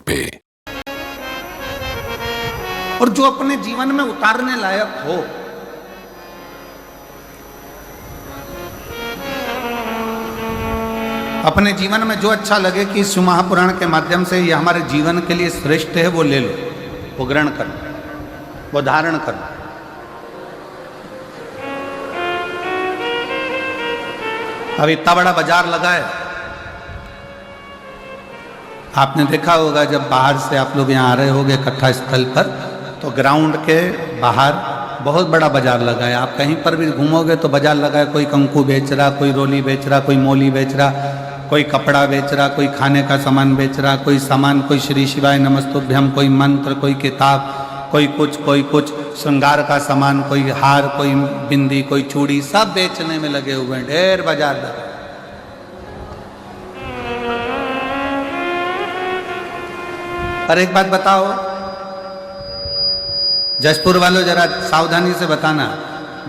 पे। और जो अपने जीवन में उतारने लायक हो, अपने जीवन में जो अच्छा लगे कि इस महापुराण के माध्यम से ये हमारे जीवन के लिए श्रेष्ठ है, वो ले लो, वो ग्रहण करो, वो धारण करो। अब इतना बड़ा बाजार लगा है, आपने देखा होगा जब बाहर से आप लोग यहाँ आ रहे होंगे कथा स्थल पर, तो ग्राउंड के बाहर बहुत बड़ा बाजार लगा है। आप कहीं पर भी घूमोगे तो बाजार लगा है, कोई कंकु बेच रहा, कोई रोली बेच रहा, कोई मोली बेच रहा, कोई कपड़ा बेच रहा, कोई खाने का सामान बेच रहा, कोई सामान, कोई श्री शिवाय नमस्तुभ्यम, कोई मंत्र, कोई किताब, कोई कुछ श्रृंगार का सामान, कोई हार, कोई बिंदी, कोई चूड़ी, सब बेचने में लगे हुए हैं। ढेर बाजार लगा। पर एक बात बताओ, जशपुर वालों जरा सावधानी से बताना,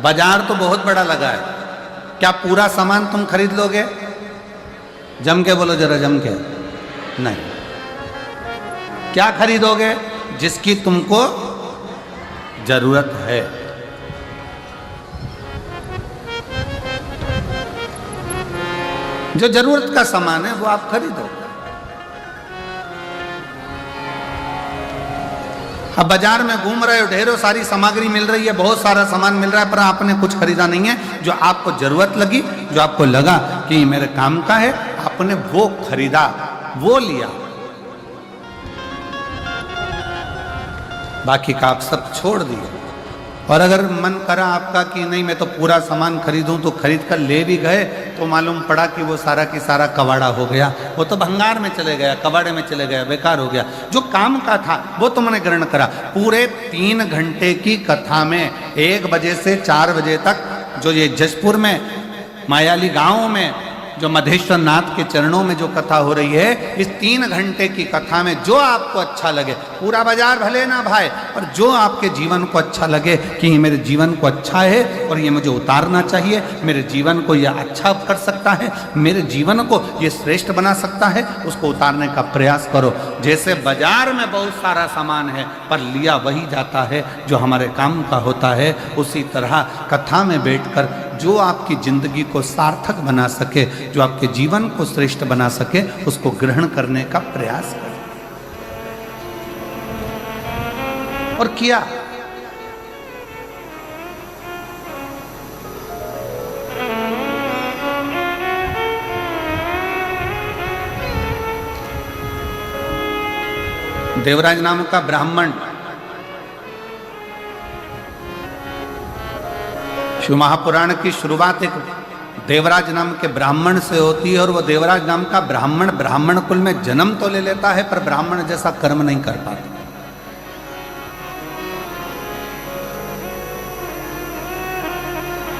बाजार तो बहुत बड़ा लगा है, क्या पूरा सामान तुम खरीद लोगे? जम के बोलो जरा, जम के। नहीं। क्या खरीदोगे? जिसकी तुमको जरूरत है। जो जरूरत का सामान है वो आप खरीदो। अब बाजार में घूम रहे हो, ढेरों सारी सामग्री मिल रही है, बहुत सारा सामान मिल रहा है, पर आपने कुछ खरीदा नहीं है। जो आपको जरूरत लगी, जो आपको लगा कि मेरे काम का है, आपने वो खरीदा, वो लिया, बाकी का आप सब छोड़ दिए। और अगर मन करा आपका कि नहीं मैं तो पूरा सामान खरीदूं, तो खरीद कर ले भी गए तो मालूम पड़ा कि वो सारा की सारा कबाड़ा हो गया, वो तो भंगार में चले गया, कबाड़े में चले गया, बेकार हो गया। जो काम का था वो तुमने ग्रहण करा। पूरे 3 घंटे की कथा में 1 बजे से 4 बजे तक जो ये जशपुर में मायाली गांव में जो मधेश्वर नाथ के चरणों में जो कथा हो रही है, इस 3 घंटे की कथा में जो आपको अच्छा लगे, पूरा बाजार भले ना भाई, और जो आपके जीवन को अच्छा लगे कि ये मेरे जीवन को अच्छा है और ये मुझे उतारना चाहिए, मेरे जीवन को ये अच्छा कर सकता है, मेरे जीवन को ये श्रेष्ठ बना सकता है, उसको उतारने का प्रयास करो। जैसे बाजार में बहुत सारा सामान है पर लिया वही जाता है जो हमारे काम का होता है, उसी तरह कथा में बैठकर जो आपकी जिंदगी को सार्थक बना सके, जो आपके जीवन को श्रेष्ठ बना सके, उसको ग्रहण करने का प्रयास करें। और किया। देवराज नाम का ब्राह्मण, शिव महापुराण की शुरुआत एक देवराज नाम के ब्राह्मण से होती है, और वो देवराज नाम का ब्राह्मण ब्राह्मण कुल में जन्म तो ले लेता है पर ब्राह्मण जैसा कर्म नहीं कर पाता।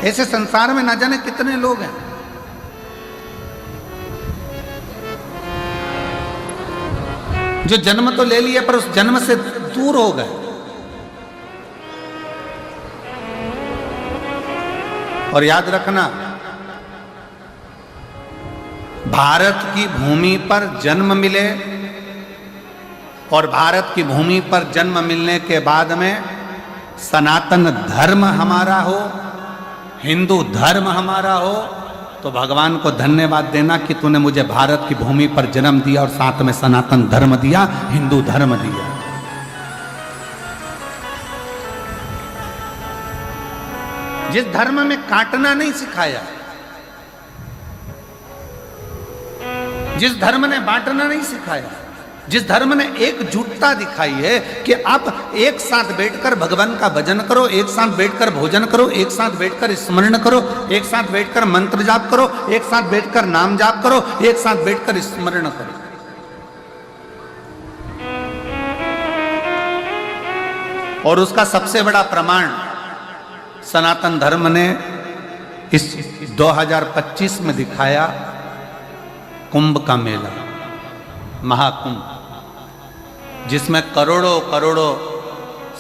ऐसे संसार में ना जाने कितने लोग हैं। जो जन्म तो ले लिए पर उस जन्म से दूर हो गए। और याद रखना, भारत की भूमि पर जन्म मिले और भारत की भूमि पर जन्म मिलने के बाद में सनातन धर्म हमारा हो, हिंदू धर्म हमारा हो, तो भगवान को धन्यवाद देना कि तूने मुझे भारत की भूमि पर जन्म दिया और साथ में सनातन धर्म दिया, हिंदू धर्म दिया। जिस धर्म में काटना नहीं सिखाया, जिस धर्म ने बांटना नहीं सिखाया, जिस धर्म ने एकजुटता दिखाई है कि आप एक साथ बैठकर भगवान का भजन करो, एक साथ बैठकर भोजन करो, एक साथ बैठकर स्मरण करो, एक साथ बैठकर मंत्र जाप करो, एक साथ बैठकर नाम जाप करो, एक साथ बैठकर स्मरण करो। और उसका सबसे बड़ा प्रमाण सनातन धर्म ने इस 2025 में दिखाया, कुंभ का मेला, महाकुंभ, जिसमें करोड़ों करोड़ों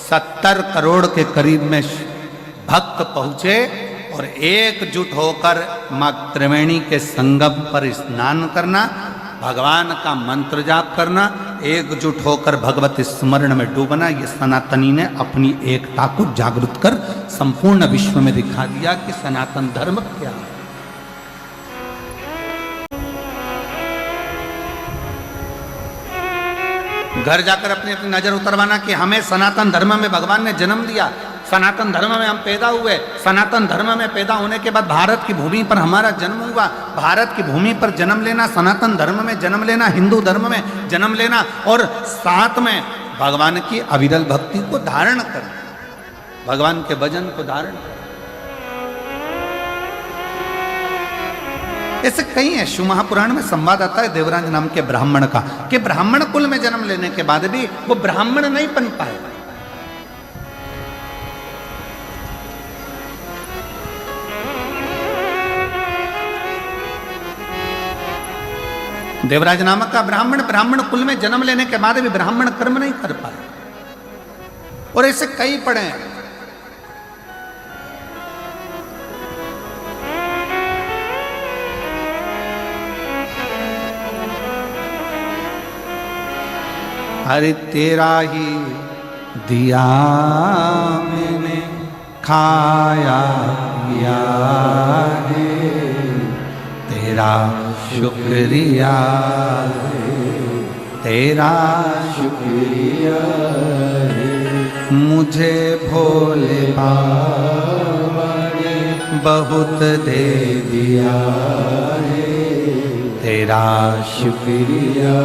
70 करोड़ के करीब में भक्त पहुंचे और एकजुट होकर मां त्रिवेणी के संगम पर स्नान करना, भगवान का मंत्र जाप करना, एकजुट होकर भगवत स्मरण में डूबना। ये सनातनी ने अपनी एकता को जागृत कर संपूर्ण विश्व में दिखा दिया कि सनातन धर्म क्या है। घर जाकर अपनी अपनी नजर उतरवाना कि हमें सनातन धर्म में भगवान ने जन्म दिया, सनातन धर्म में हम पैदा हुए, सनातन धर्म में पैदा होने के बाद भारत की भूमि पर हमारा जन्म हुआ। भारत की भूमि पर जन्म लेना, सनातन धर्म में जन्म लेना, हिंदू धर्म में जन्म लेना और साथ में भगवान की अविरल भक्ति को धारण करना, भगवान के भजन को धारण करना। ऐसे कई है। शिव महापुराण में संवाद आता है देवराज नाम के ब्राह्मण का कि ब्राह्मण कुल में जन्म लेने के बाद भी वो ब्राह्मण नहीं बन पाए। देवराज नामक का ब्राह्मण कुल में जन्म लेने के बाद भी ब्राह्मण कर्म नहीं कर पाए। और ऐसे कई पढ़े हैं। अरे तेरा ही दिया मैंने खाया पिया है, तेरा शुक्रिया है, तेरा शुक्रिया है। मुझे भोले बाबा ने बहुत दे दिया है, तेरा शुक्रिया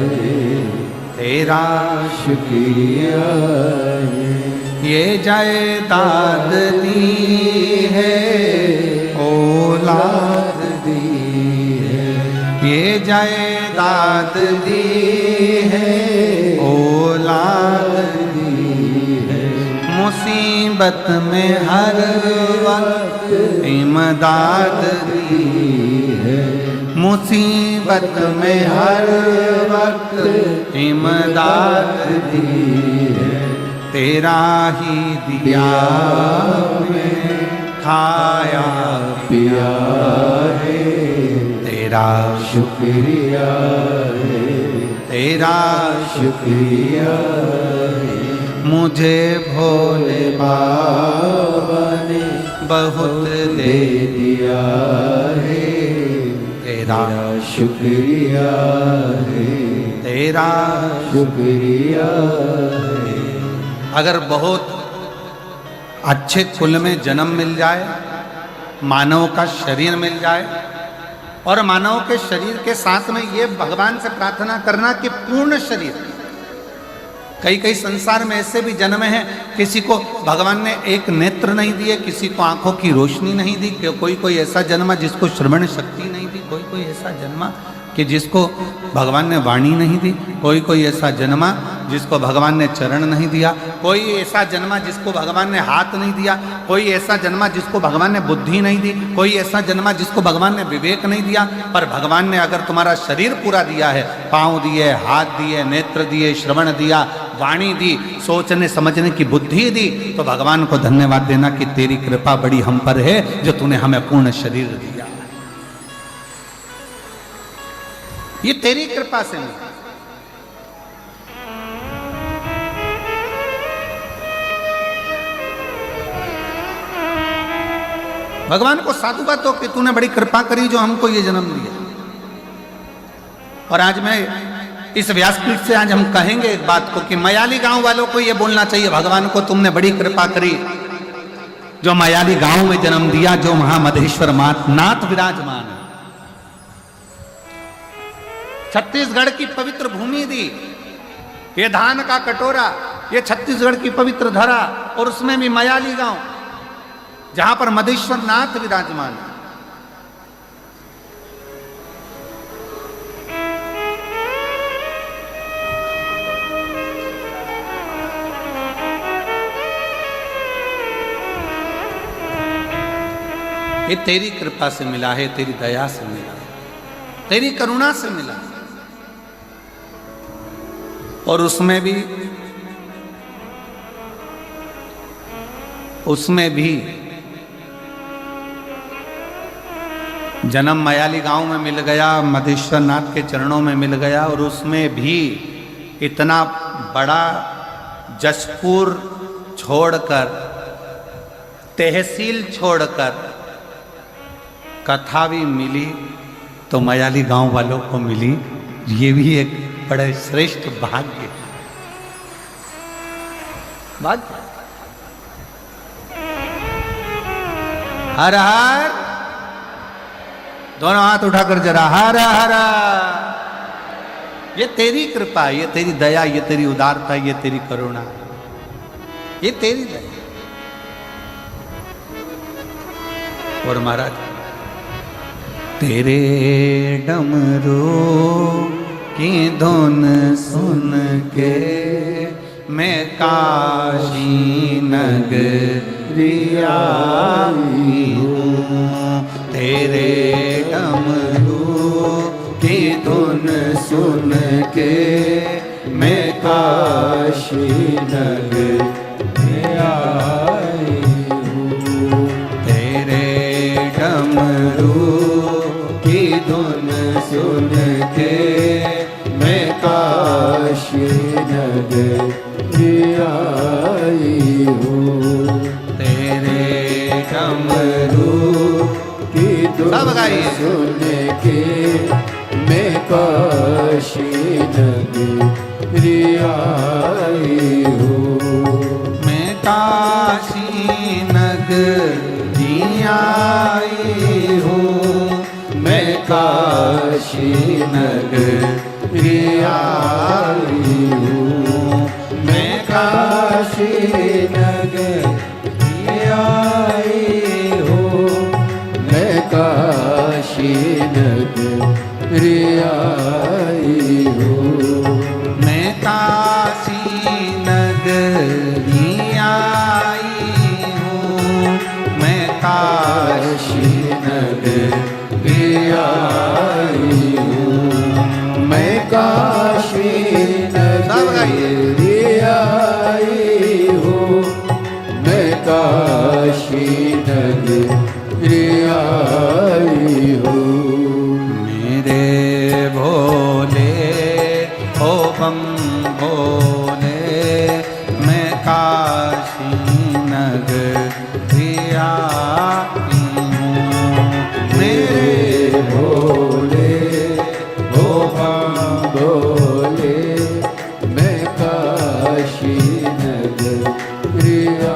है, तेरा शुक्रिया है। ये जायदाद दी है, औलाद दी है, ये जायदाद दी है, औलाद दी है। मुसीबत में हर वक्त इमदाद दी है, मुसीबत में हर वक्त इमदाद दी है। तेरा ही दिया मैं खाया पिया है, तेरा शुक्रिया है, तेरा शुक्रिया है। मुझे भोले बाबा ने बहुत दे दिया है, तेरा शुक्रिया है, तेरा शुक्रिया है। अगर बहुत अच्छे कुल में जन्म मिल जाए, मानव का शरीर मिल जाए और मानव के शरीर के साथ में ये भगवान से प्रार्थना करना कि पूर्ण शरीर। कई कई संसार में ऐसे भी जन्म हैं, किसी को भगवान ने एक नेत्र नहीं दिए, किसी को आंखों की रोशनी नहीं दी, कोई कोई ऐसा जन्मा जिसको श्रवण शक्ति नहीं दी, कोई कोई ऐसा जन्मा कि जिसको भगवान ने वाणी नहीं दी, कोई कोई ऐसा जन्मा जिसको भगवान ने चरण नहीं दिया, कोई ऐसा जन्मा जिसको भगवान ने हाथ नहीं दिया, कोई ऐसा जन्मा जिसको भगवान ने बुद्धि नहीं दी, कोई ऐसा जन्मा जिसको भगवान ने विवेक नहीं दिया। पर भगवान ने अगर तुम्हारा शरीर पूरा दिया है, पाँव दिए, हाथ दिए, नेत्र दिए, श्रवण दिया, वाणी दी, सोचने समझने की बुद्धि दी, तो भगवान को धन्यवाद देना कि तेरी कृपा बड़ी हम पर है जो तूने हमें पूर्ण शरीर दिया। ये तेरी कृपा से मिला। भगवान को साधुवाद हो कि तूने बड़ी कृपा करी जो हमको ये जन्म दिया। और आज मैं इस व्यासपीठ से आज हम कहेंगे एक बात को कि मयाली गांव वालों को ये बोलना चाहिए, भगवान को तुमने बड़ी कृपा करी जो मयाली गांव में जन्म दिया, जो महामधेश्वर नाथ विराजमान है। छत्तीसगढ़ की पवित्र भूमि दी, ये धान का कटोरा, ये छत्तीसगढ़ की पवित्र धरा, और उसमें भी मयाली गांव जहां पर मधेश्वर नाथ विराजमान है। ये तेरी कृपा से मिला है, तेरी दया से मिला है, तेरी करुणा से मिला है। और उसमें भी जन्म मयाली गांव में मिल गया, मधेश्वर नाथ के चरणों में मिल गया, और उसमें भी इतना बड़ा जशपुर छोड़कर, तहसील छोड़कर कथा भी मिली तो मयाली गांव वालों को मिली। ये भी एक बड़ा श्रेष्ठ भाग्य है। भाग्य। हर हर, दोनों हाथ उठाकर जरा हर हर। ये तेरी कृपा, ये तेरी दया, ये तेरी उदारता, ये तेरी करुणा, ये तेरी दया। और महाराज, तेरे डमरू की धुन सुन के मैं काशी नगरिया आई हूँ। तेरे डमरू की धुन सुन के मैं काशी नगरिया आई हूँ। तेरे डमरू की धुन सुन के मैं काशी नगरिया आई हूँ। तेरे डमरू की धुन सुन के मैं काशी नगरिया आई हूँ। मैं काशी नगरिया आई हूँ। मैं काशी नगरिया आई हूँ। मैं काशी नगरिया आई हूँ। मैं काशी नगरिया आई हूँ। मैं काशी नगरिया आई हूँ। मैं काशी नगरिया आई हूँ। मैं काशी नगरिया आई हूँ। मैं काशी नगरिया आई हूँ। मेरे भोले ओ बम भोले, मैं काशी नगरिया आई हूँ। मेरे भोले ओ बम भोले, मैं काशी नगरिया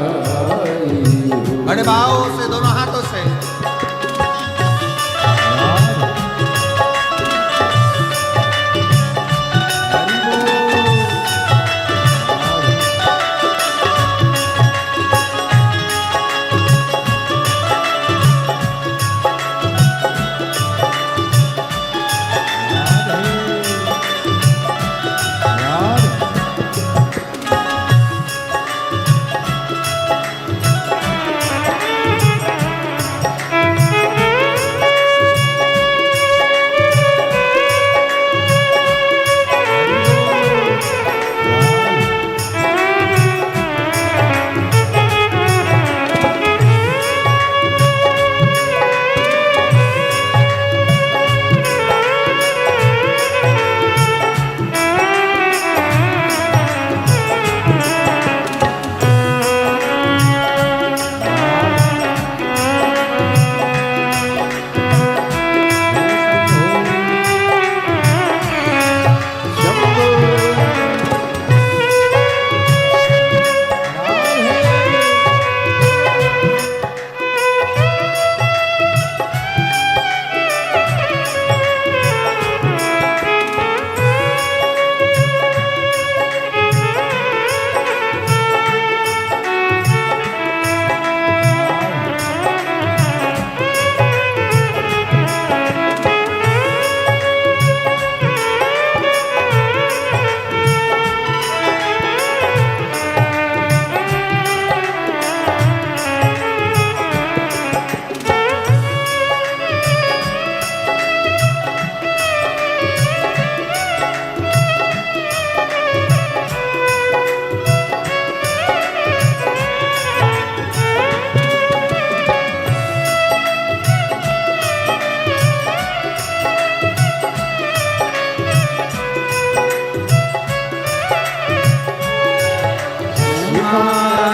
आई हूँ। बड़े भाव से दोनों हाथों से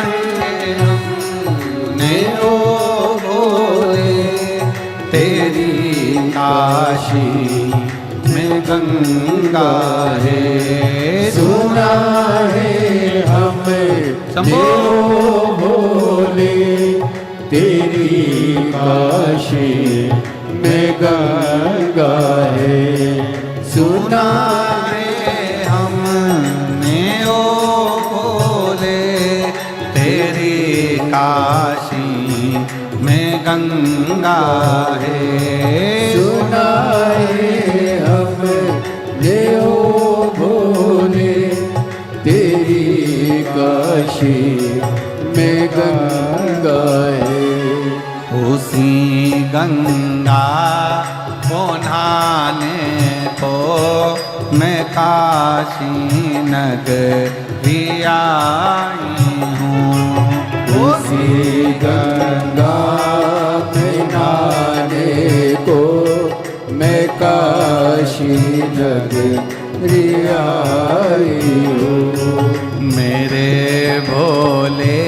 है हमने ओ भोले, तेरी काशी में गंगा है। सुना है हमने ओ भोले, तेरी काशी में गंगा है। सुना है हमने ओ भोले, तेरी काशी में गंगा है। सुना है हमने ओ भोले, तेरी काशी में गंगा है। उसी गंगा को नहाने को मैं काशी नगरी आई हूँ। उसी गंगा में नहाने को मैं काशी नगरी आई हूँ। मेरे भोले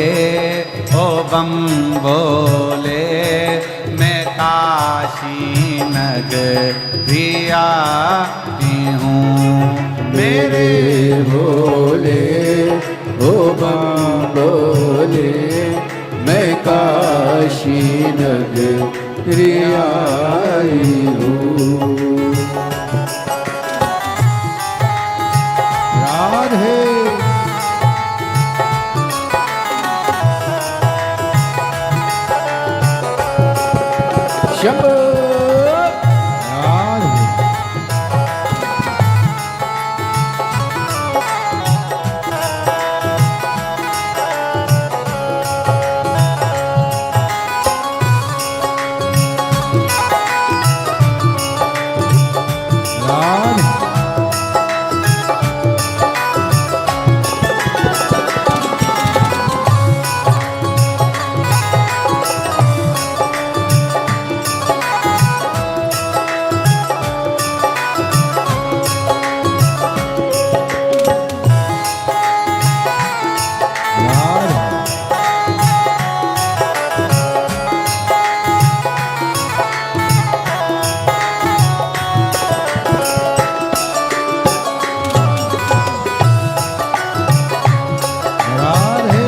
ओ बम भोले, मैं काशी नगरी आई हूँ। मेरे भोले ओ बम भोले, मैं काशी नगरी आई हूँ। राधे शंभो राधे राधे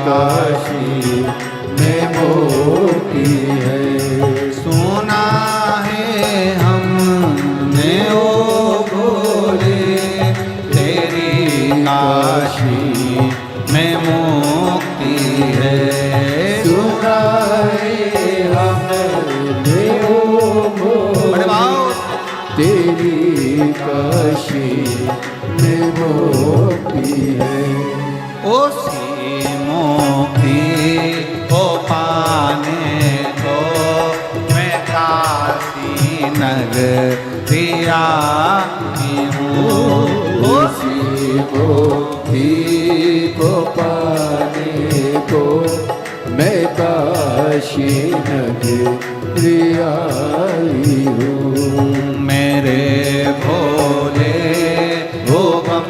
काशी में मोती है। सुना है हमने ओ भोले तेरी काशी में मोती है। सुना है हमने ओ भोले तेरी काशी में मोक्ति है। उसी मोक्ति को पाने को मैं काशी नगरी आई हूँ। उसी मोक्ति को पाने को मैं काशी नगरी आई हूँ। मेरे भोले वो बम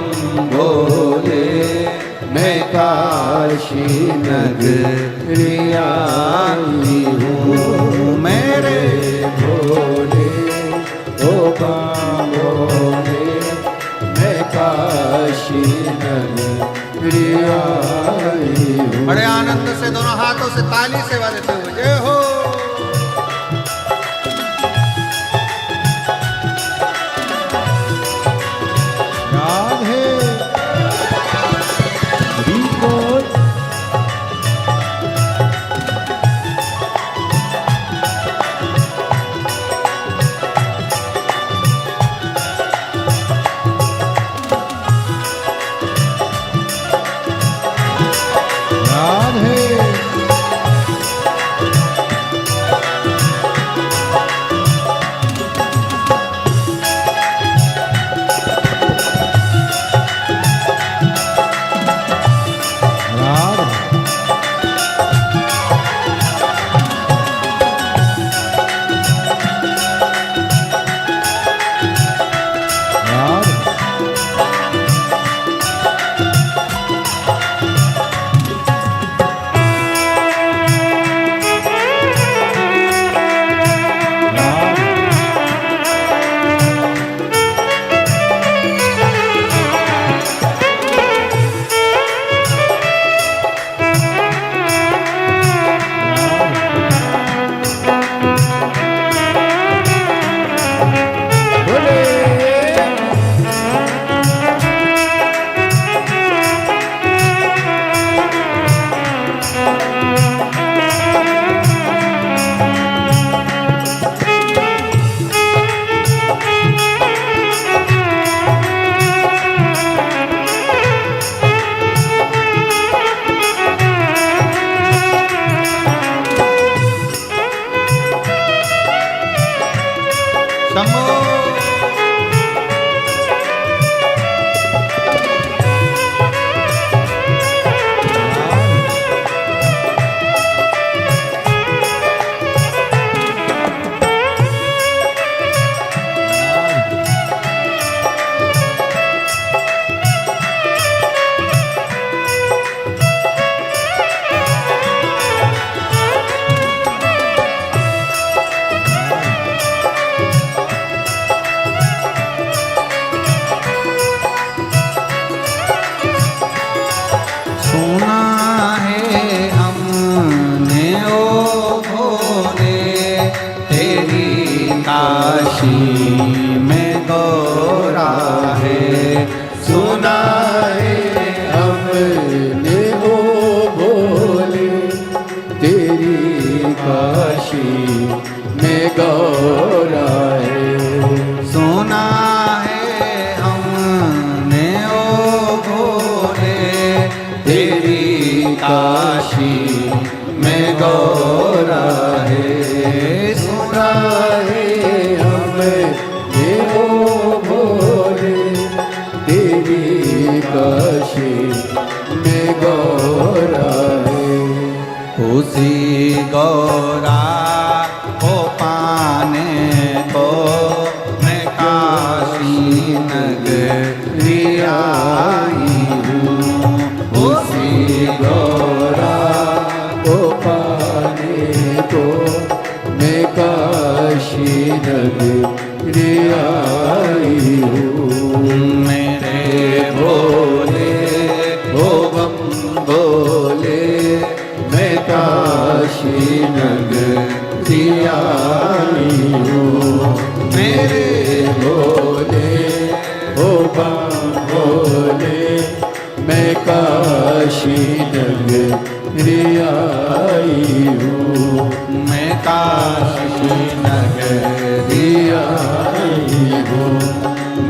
भोले मैं काशी नगरी आई हूँ। मेरे भोले ओ भोले मैं काशी नगरी आई हूँ। बड़े आनंद से दोनों हाथों से ताली सेवा देते हुए जय हो। राधे बोल। राधे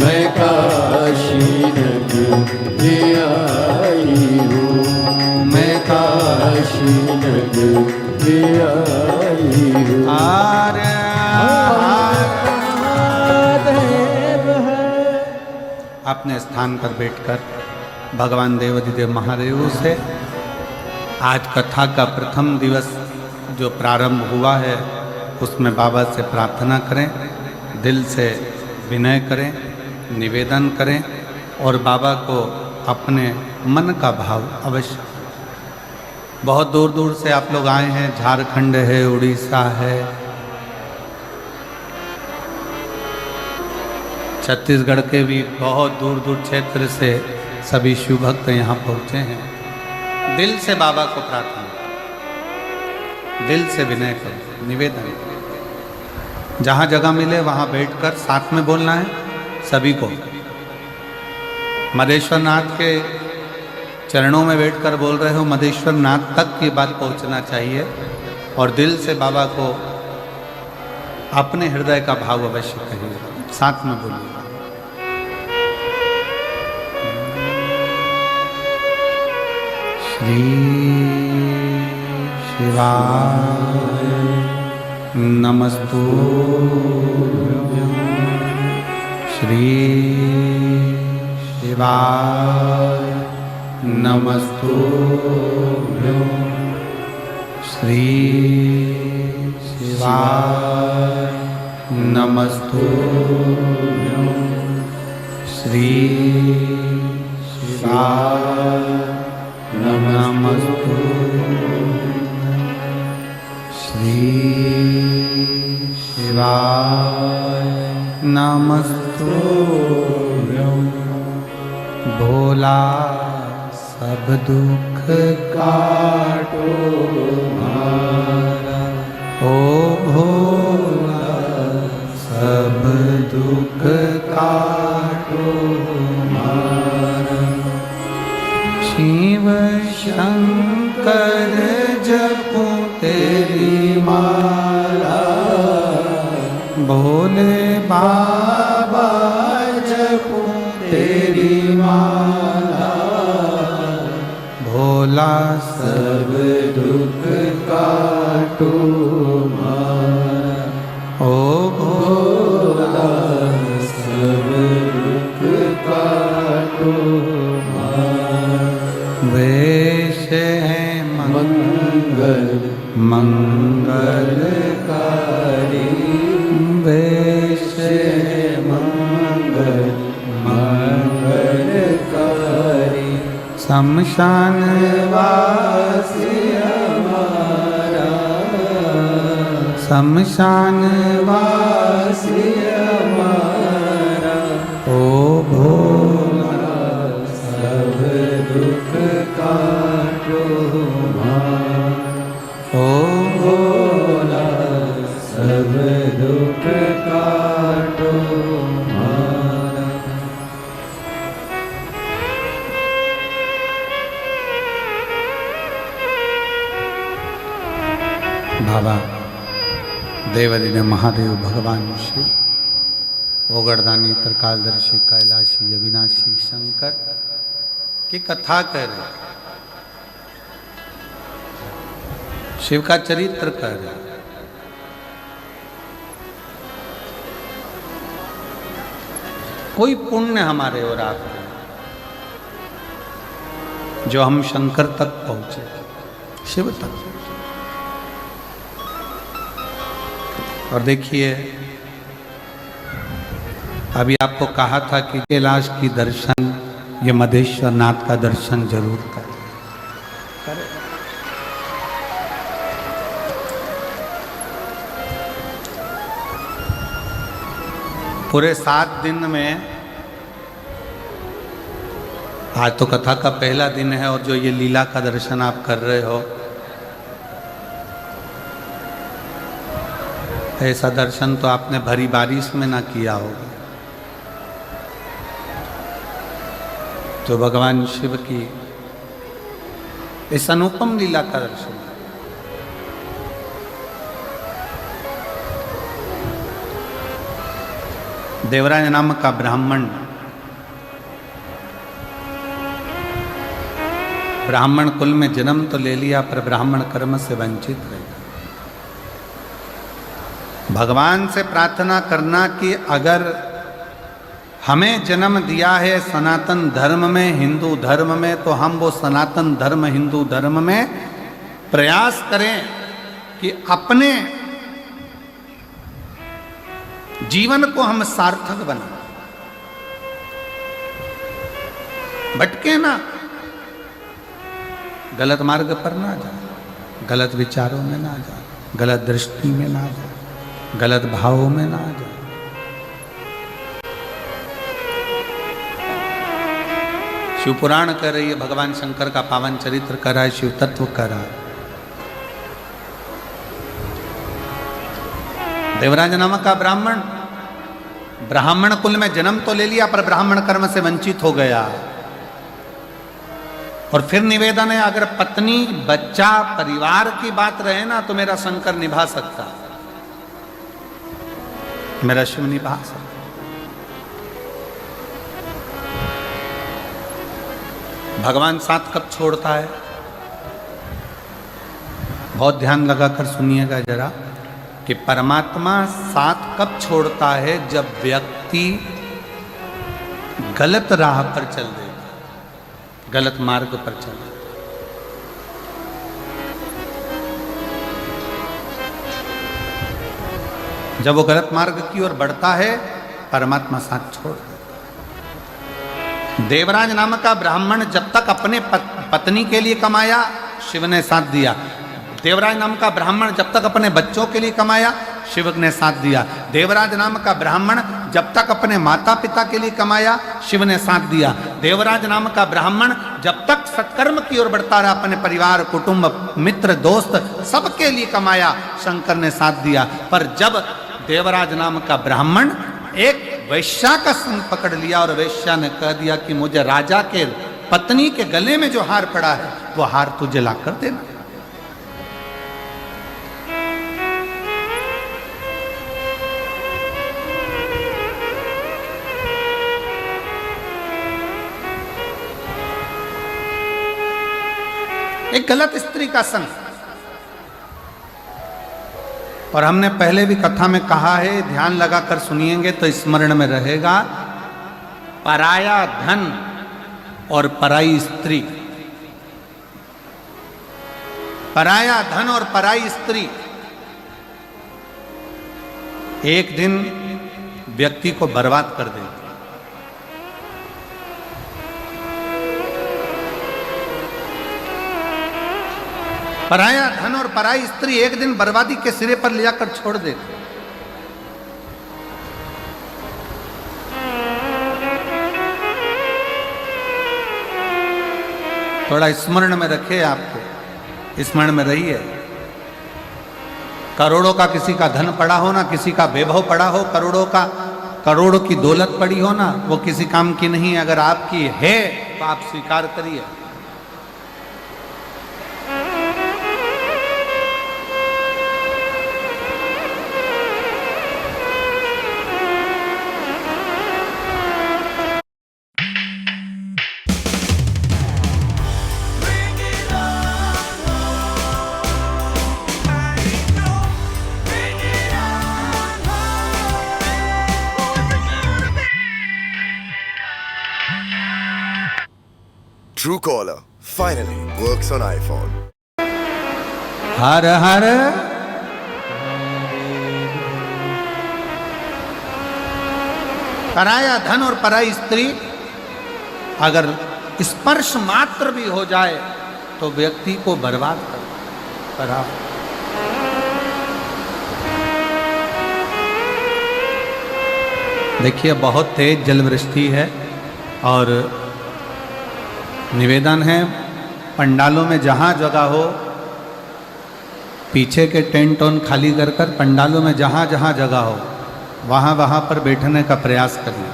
मैं काशी नगरी आई हूँ, मैं काशी नगरी आई हूँ। महादेव है। अपने स्थान पर बैठकर भगवान देवाधिदेव महादेव से आज कथा का प्रथम दिवस जो प्रारंभ हुआ है उसमें बाबा से प्रार्थना करें, दिल से विनय करें, निवेदन करें और बाबा को अपने मन का भाव अवश्य। बहुत दूर दूर से आप लोग आए हैं, झारखंड है, उड़ीसा है, छत्तीसगढ़ के भी बहुत दूर दूर क्षेत्र से सभी शिव भक्त यहाँ पहुँचे हैं। दिल से बाबा को प्रार्थना, दिल से विनय करो, निवेदन। जहाँ जगह मिले वहाँ बैठकर साथ में बोलना है सभी को। मदेश्वर नाथ के चरणों में बैठकर बोल रहे हो, मदेश्वर नाथ तक की बात पहुँचना चाहिए और दिल से बाबा को अपने हृदय का भाव अवश्य कहिए, साथ में बोलिए। श्री शिवाय नमस्तुभ्यं, श्री शिवाय नमस्तुभ्यं, श्री शिवाय नमस्तुभ्यं, श्री शिवाय नमस्तुभ्यं, श्री शिवाय नमस्तुभ्यं। भोला सब दुख काटो हमारा, ओ भोला सब दुख काटो हमारा। शिव शंकर जपो तेरी माला, भोले बाबा जपो तेरी माला। भोला सब दुख काटो हमारा, ओ भोला सब दुख काटो हमारा। वेश है मंगल मंगलकारी, वेश है मंगल मंगलकारी। शमशान वासी हमारा, शमशान वासी हमारा। ओ भोला सब दुख काटो हमारा, ओ भोला सब दुख काटो हमारा। बाबा देवाधिदेव महादेव भगवान शिव, ओगरदानी त्रिकालदर्शी कैलाशी अविनाशी शंकर की कथा कर रहे, शिव का चरित्र कर रहे। कोई पुण्य हमारे और आपके जो हम शंकर तक पहुंचे, शिव तक। और देखिए अभी आपको कहा था कि कैलाश की दर्शन, ये मदेश्वर नाथ का दर्शन जरूर करें। पूरे 7 दिन में आज तो कथा का पहला दिन है और जो ये लीला का दर्शन आप कर रहे हो, ऐसा दर्शन तो आपने भरी बारिश में ना किया होगा। तो भगवान शिव की इस अनुपम लीला का दर्शन, देवराज नाम का ब्राह्मण कुल में जन्म तो ले लिया, पर ब्राह्मण कर्म से वंचित रह गया। भगवान से प्रार्थना करना कि अगर हमें जन्म दिया है सनातन धर्म में, हिंदू धर्म में, तो हम वो सनातन धर्म हिंदू धर्म में प्रयास करें कि अपने जीवन को हम सार्थक बनाएं, भटके ना, गलत मार्ग पर ना जाए, गलत विचारों में ना जाए, गलत दृष्टि में ना जाए, गलत भावों में ना जाए। शिव पुराण कह रही है, भगवान शंकर का पावन चरित्र कर रहा है, शिव तत्व कर रहा है। देवराज नामक का ब्राह्मण कुल में जन्म तो ले लिया, पर ब्राह्मण कर्म से वंचित हो गया। और फिर निवेदन है, अगर पत्नी बच्चा परिवार की बात रहे ना, तो मेरा शंकर निभा सकता, मेरा शिव निभा सकता। भगवान साथ कब छोड़ता है? बहुत ध्यान लगाकर सुनिएगा जरा, कि परमात्मा साथ कब छोड़ता है? जब व्यक्ति गलत राह पर चल देगा, गलत मार्ग पर चल। जब वो गलत मार्ग की ओर बढ़ता है, परमात्मा साथ छोड़ देता। देवराज नाम का ब्राह्मण जब तक अपने पत्नी के लिए कमाया, शिव ने साथ दिया। देवराज नाम का ब्राह्मण जब तक अपने बच्चों के लिए कमाया, शिव ने साथ दिया। देवराज नाम का ब्राह्मण जब तक अपने माता पिता के लिए कमाया, शिव ने साथ दिया। देवराज नाम का ब्राह्मण जब तक सत्कर्म की ओर बढ़ता रहा, अपने परिवार, कुटुंब, मित्र, दोस्त सबके लिए कमाया, शंकर ने साथ दिया। पर जब देवराज नाम का ब्राह्मण एक वैश्या का संग पकड़ लिया और वैश्या ने कह दिया कि मुझे राजा के पत्नी के गले में जो हार पड़ा है, वो हार तुझे ला कर देना। एक गलत स्त्री का संग। और हमने पहले भी कथा में कहा है, ध्यान लगाकर सुनिएंगे तो स्मरण में रहेगा, पराया धन और पराई स्त्री, पराया धन और पराई स्त्री एक दिन व्यक्ति को बर्बाद कर देती। पराया धन और पराई स्त्री एक दिन बर्बादी के सिरे पर ले जाकर छोड़ देती। थोड़ा स्मरण में रखे, आपको स्मरण में रहिए। करोड़ों का किसी का धन पड़ा हो ना, किसी का वैभव पड़ा हो, करोड़ों की दौलत पड़ी हो ना, वो किसी काम की नहीं। अगर आपकी है तो आप स्वीकार करिए। Truecaller finally works on iPhone. हर हर पराया धन और पराई स्त्री अगर स्पर्श मात्र भी हो जाए तो व्यक्ति को बर्बाद करा। देखिए, बहुत तेज जलवृष्टि है और निवेदन है, पंडालों में जहाँ जगह हो, पीछे के टेंट ऑन खाली कर कर पंडालों में जहाँ जहाँ जगह हो, वहाँ पर बैठने का प्रयास करिए।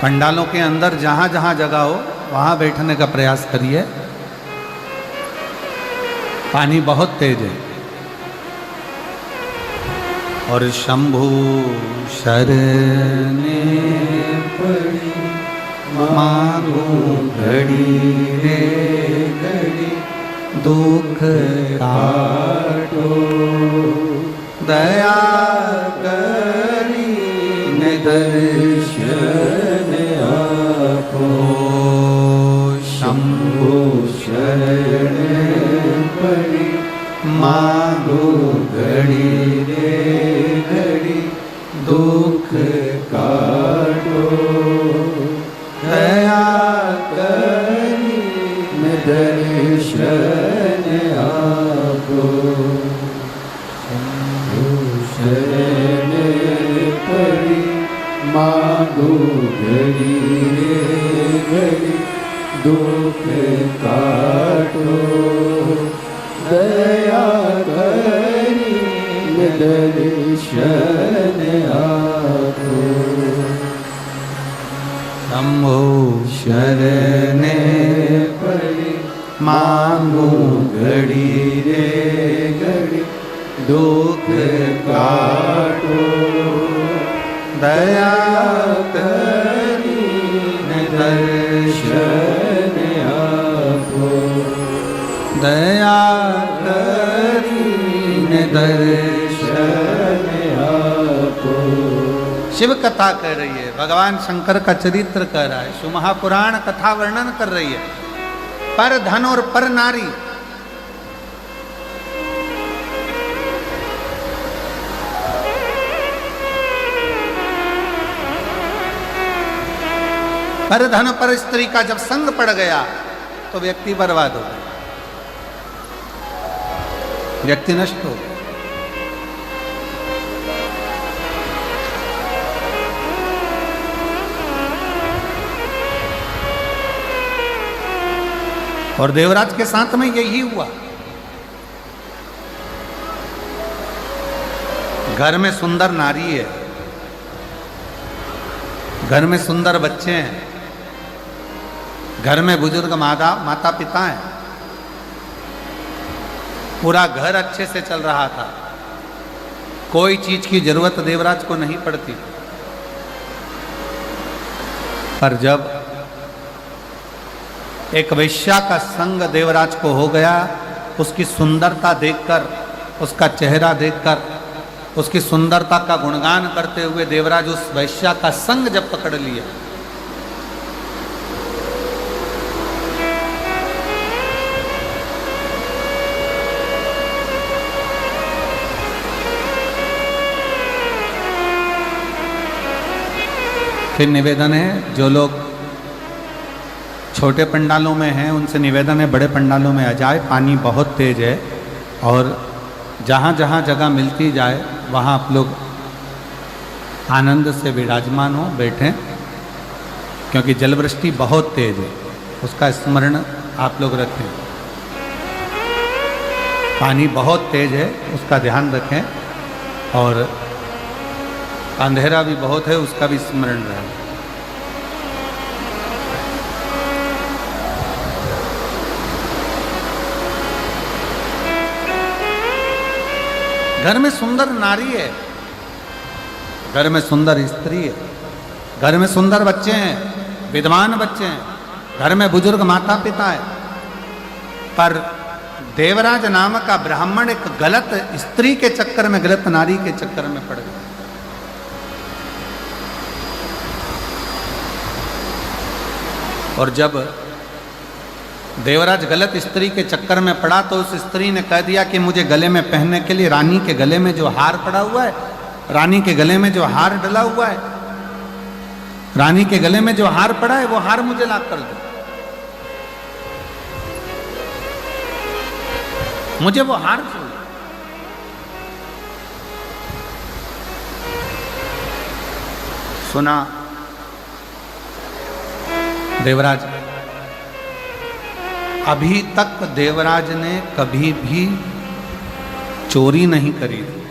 पंडालों के अंदर जहाँ जहाँ जगह हो, वहाँ बैठने का प्रयास करिए। पानी बहुत तेज है और शंभु शरणे पड़ी मांगो घड़ी रे घड़ी दुख काटो दया करी ने दर्शन आपो शंभु शरण पड़ी मांगो घड़ी रे घड़ी दुख काटो दया करी ने दर्शन आपो शंभु शरण पड़ी मांगो घड़ी रे घड़ी दुख काटो दया करी दर्शन आपो शंभु शरणे पड़ी मांगो घड़ी रे घड़ी दुख काटो दया करी दर्शन आपो दया करी दर्शन आपो। शिव कथा कह रही है, भगवान शंकर का चरित्र कह रहा है, शिव महापुराण कथा वर्णन कर रही है। पर धन और पर नारी, पर धन पर स्त्री का जब संग पड़ गया तो व्यक्ति बर्बाद हो गया, व्यक्ति नष्ट हो गया। और देवराज के साथ में यही हुआ। घर में सुंदर नारी है, घर में सुंदर बच्चे हैं, घर में बुजुर्ग माता पिता हैं, पूरा घर अच्छे से चल रहा था, कोई चीज की जरूरत देवराज को नहीं पड़ती। पर जब एक वैश्या का संग देवराज को हो गया, उसकी सुंदरता देखकर, उसका चेहरा देखकर, उसकी सुंदरता का गुणगान करते हुए देवराज उस वैश्या का संग जब पकड़ लिया, फिर निवेदन है, जो लोग छोटे पंडालों में हैं उनसे निवेदन है बड़े पंडालों में आ जाए। पानी बहुत तेज है और जहाँ जहाँ जगह मिलती जाए वहाँ आप लोग आनंद से विराजमान हो, बैठें, क्योंकि जलवृष्टि बहुत तेज है, उसका स्मरण आप लोग रखें। पानी बहुत तेज है, उसका ध्यान रखें, और अंधेरा भी बहुत है, उसका भी स्मरण रहे। घर में सुंदर नारी है, घर में सुंदर स्त्री है, घर में सुंदर बच्चे हैं, विद्वान बच्चे हैं, घर में बुजुर्ग माता पिता है, पर देवराज नाम का ब्राह्मण एक गलत स्त्री के चक्कर में, गलत नारी के चक्कर में पड़ गया। और जब देवराज गलत स्त्री के चक्कर में पड़ा तो उस स्त्री ने कह दिया कि मुझे गले में पहनने के लिए रानी के गले में जो हार पड़ा हुआ है, रानी के गले में जो हार डला हुआ है, रानी के गले में जो हार पड़ा है वो हार मुझे ला कर दो, मुझे वो हार चाहिए। सुना देवराज, अभी तक देवराज ने कभी भी चोरी नहीं करी थी,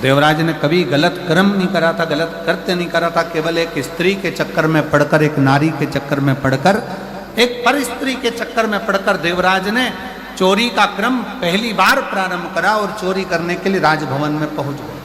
देवराज ने कभी गलत कर्म नहीं करा था, गलत कृत्य नहीं करा था। केवल एक स्त्री के चक्कर में पड़कर, एक नारी के चक्कर में पड़कर, एक पर स्त्री के चक्कर में पड़कर देवराज ने चोरी का क्रम पहली बार प्रारंभ करा और चोरी करने के लिए राजभवन में पहुंच गए।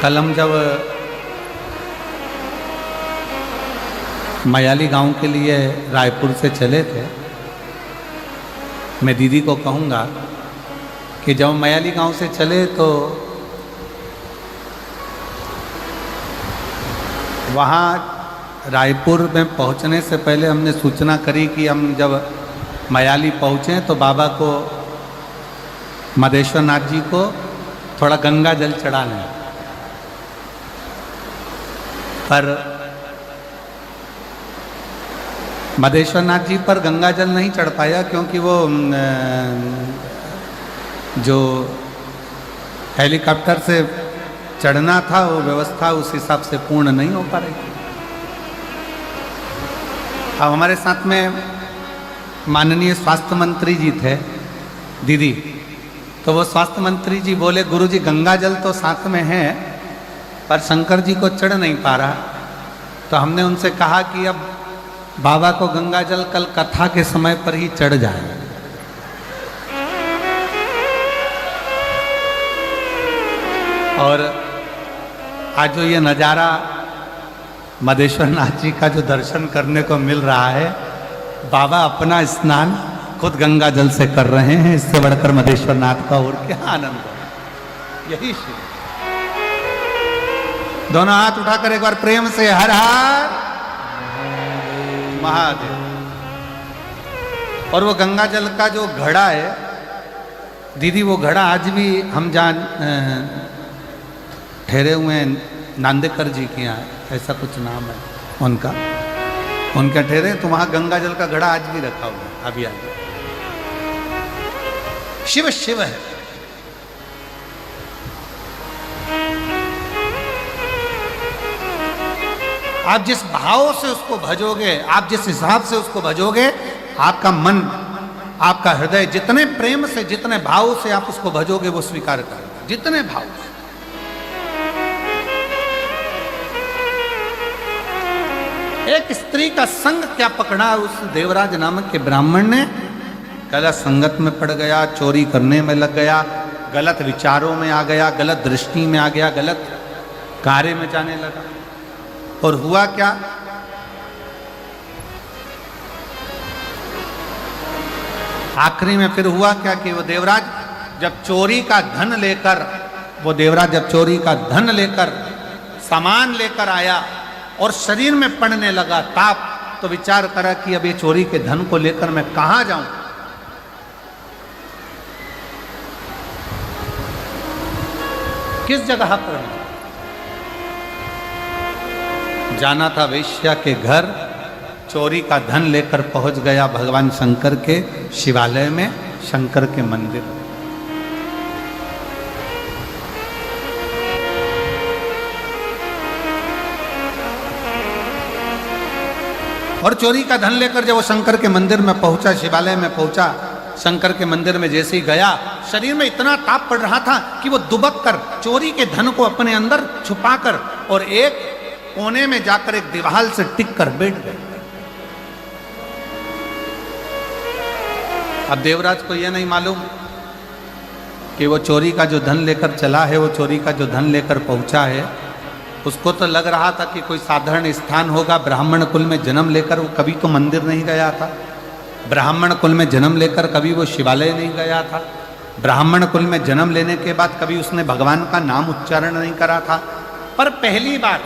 कल हम जब मयाली गांव के लिए रायपुर से चले थे, मैं दीदी को कहूँगा कि जब मयाली गांव से चले तो वहाँ रायपुर में पहुँचने से पहले हमने सूचना करी कि हम जब मयाली पहुँचें तो बाबा को, मदेश्वर नाथ जी को थोड़ा गंगा जल चढ़ा लें। पर मदेश्वर नाथ जी पर गंगा जल नहीं चढ़ पाया क्योंकि वो जो हेलीकॉप्टर से चढ़ना था वो व्यवस्था उस हिसाब से पूर्ण नहीं हो पा रही थी। अब हमारे साथ में माननीय स्वास्थ्य मंत्री जी थे दीदी, तो वो स्वास्थ्य मंत्री जी बोले गुरुजी गंगा जल तो साथ में है पर शंकर जी को चढ़ नहीं पा रहा। तो हमने उनसे कहा कि अब बाबा को गंगा जल कल कथा के समय पर ही चढ़ जाए। और आज जो ये नज़ारा मदेश्वर नाथ जी का जो दर्शन करने को मिल रहा है, बाबा अपना स्नान खुद गंगा जल से कर रहे हैं, इससे बढ़कर मदेश्वर नाथ का और क्या आनंद है। यही शिव। दोनों हाथ उठाकर एक बार प्रेम से हर हर महादेव। और वो गंगा जल का जो घड़ा है दीदी, वो घड़ा आज भी हम जहाँ ठहरे हुए हैं नांदेकर जी के यहाँ, ऐसा कुछ नाम है उनका, उनका ठहरे तो वहाँ गंगा जल का घड़ा आज भी रखा हुआ है। अभी आगे शिव शिव है। आप जिस भाव से उसको भजोगे, आप जिस हिसाब से उसको भजोगे, आपका मन, आपका हृदय जितने प्रेम से, जितने भाव से आप उसको भजोगे वो स्वीकार करेगा, जितने भाव से। एक स्त्री का संग क्या पकड़ा उस देवराज नामक के ब्राह्मण ने, गलत संगत में पड़ गया, चोरी करने में लग गया, गलत विचारों में आ गया, गलत दृष्टि में आ गया, गलत कार्य में जाने लगा। और हुआ क्या, आखिरी में फिर हुआ क्या कि वो देवराज जब चोरी का धन लेकर, वो देवराज जब चोरी का धन लेकर, सामान लेकर आया और शरीर में पड़ने लगा ताप, तो विचार करा कि अब ये चोरी के धन को लेकर मैं कहां जाऊं। किस जगह पर जाना था? वेश्या के घर। चोरी का धन लेकर पहुंच गया भगवान शंकर के शिवालय में, शंकर के मंदिर। और चोरी का धन लेकर जब वो शंकर के मंदिर में पहुंचा, शिवालय में पहुंचा, शंकर के मंदिर में जैसे ही गया, शरीर में इतना ताप पड़ रहा था कि वो दुबक कर चोरी के धन को अपने अंदर छुपाकर और एक कोने में जाकर एक दीवार से टिक कर बैठ गए। अब देवराज को यह नहीं मालूम कि वो चोरी का जो धन लेकर चला है, वो चोरी का जो धन लेकर पहुंचा है, उसको तो लग रहा था कि कोई साधारण स्थान होगा। ब्राह्मण कुल में जन्म लेकर वो कभी तो मंदिर नहीं गया था, ब्राह्मण कुल में जन्म लेकर कभी वो शिवालय नहीं गया था, ब्राह्मण कुल में जन्म लेने के बाद कभी उसने भगवान का नाम उच्चारण नहीं करा था। पर पहली बार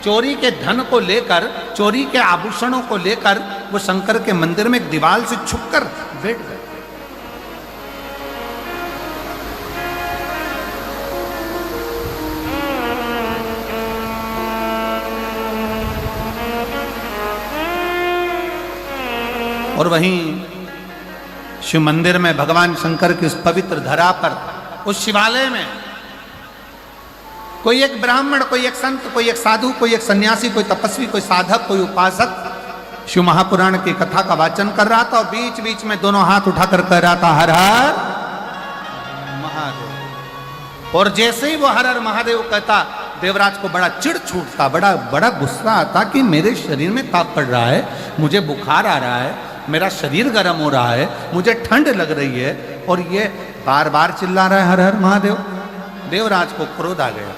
चोरी के धन को लेकर, चोरी के आभूषणों को लेकर वो शंकर के मंदिर में एक दीवार से छुपकर बैठ गए। और वहीं शिव मंदिर में भगवान शंकर की उस पवित्र धरा पर, उस शिवालय में कोई एक ब्राह्मण, कोई एक संत, कोई एक साधु, कोई एक सन्यासी, कोई तपस्वी, कोई साधक, कोई उपासक शिव महापुराण की कथा का वाचन कर रहा था और बीच बीच में दोनों हाथ उठाकर कह रहा था हर हर महादेव। और जैसे ही वो हर हर महादेव कहता, देवराज को बड़ा चिढ़ छूटता, बड़ा गुस्सा आता कि मेरे शरीर में ताप पड़ रहा है, मुझे बुखार आ रहा है, मेरा शरीर गर्म हो रहा है, मुझे ठंड लग रही है और ये बार बार चिल्ला रहा है हर हर महादेव। देवराज को क्रोध आ गया।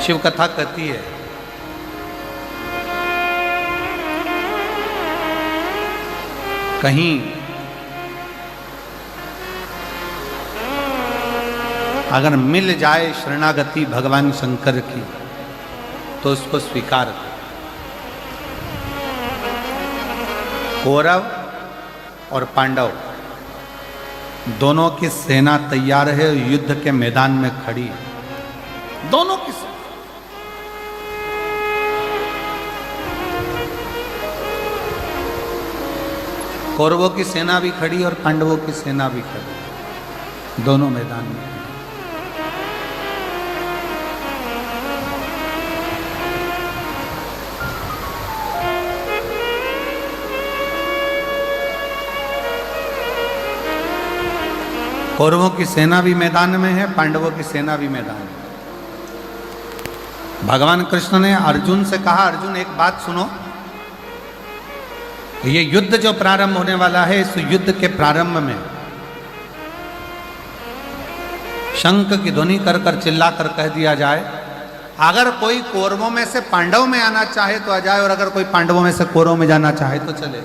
शिव कथा कहती है कहीं अगर मिल जाए शरणागति भगवान शंकर की तो उसको स्वीकार कर। कौरव और पांडव दोनों की सेना तैयार है, युद्ध के मैदान में खड़ी है, दोनों की सेना। कौरवों की सेना भी खड़ी और पांडवों की सेना भी खड़ी, दोनों मैदान में खड़ी। कौरवों की सेना भी मैदान में है, पांडवों की सेना भी मैदान में। भगवान कृष्ण ने अर्जुन से कहा, अर्जुन एक बात सुनो, ये युद्ध जो प्रारंभ होने वाला है, इस युद्ध के प्रारंभ में शंख की ध्वनि कर कर चिल्ला कर कह दिया जाए, अगर कोई कौरवों में से पांडव में आना चाहे तो आ जाए, और अगर कोई पांडवों में से कौरवों में जाना चाहे तो चले।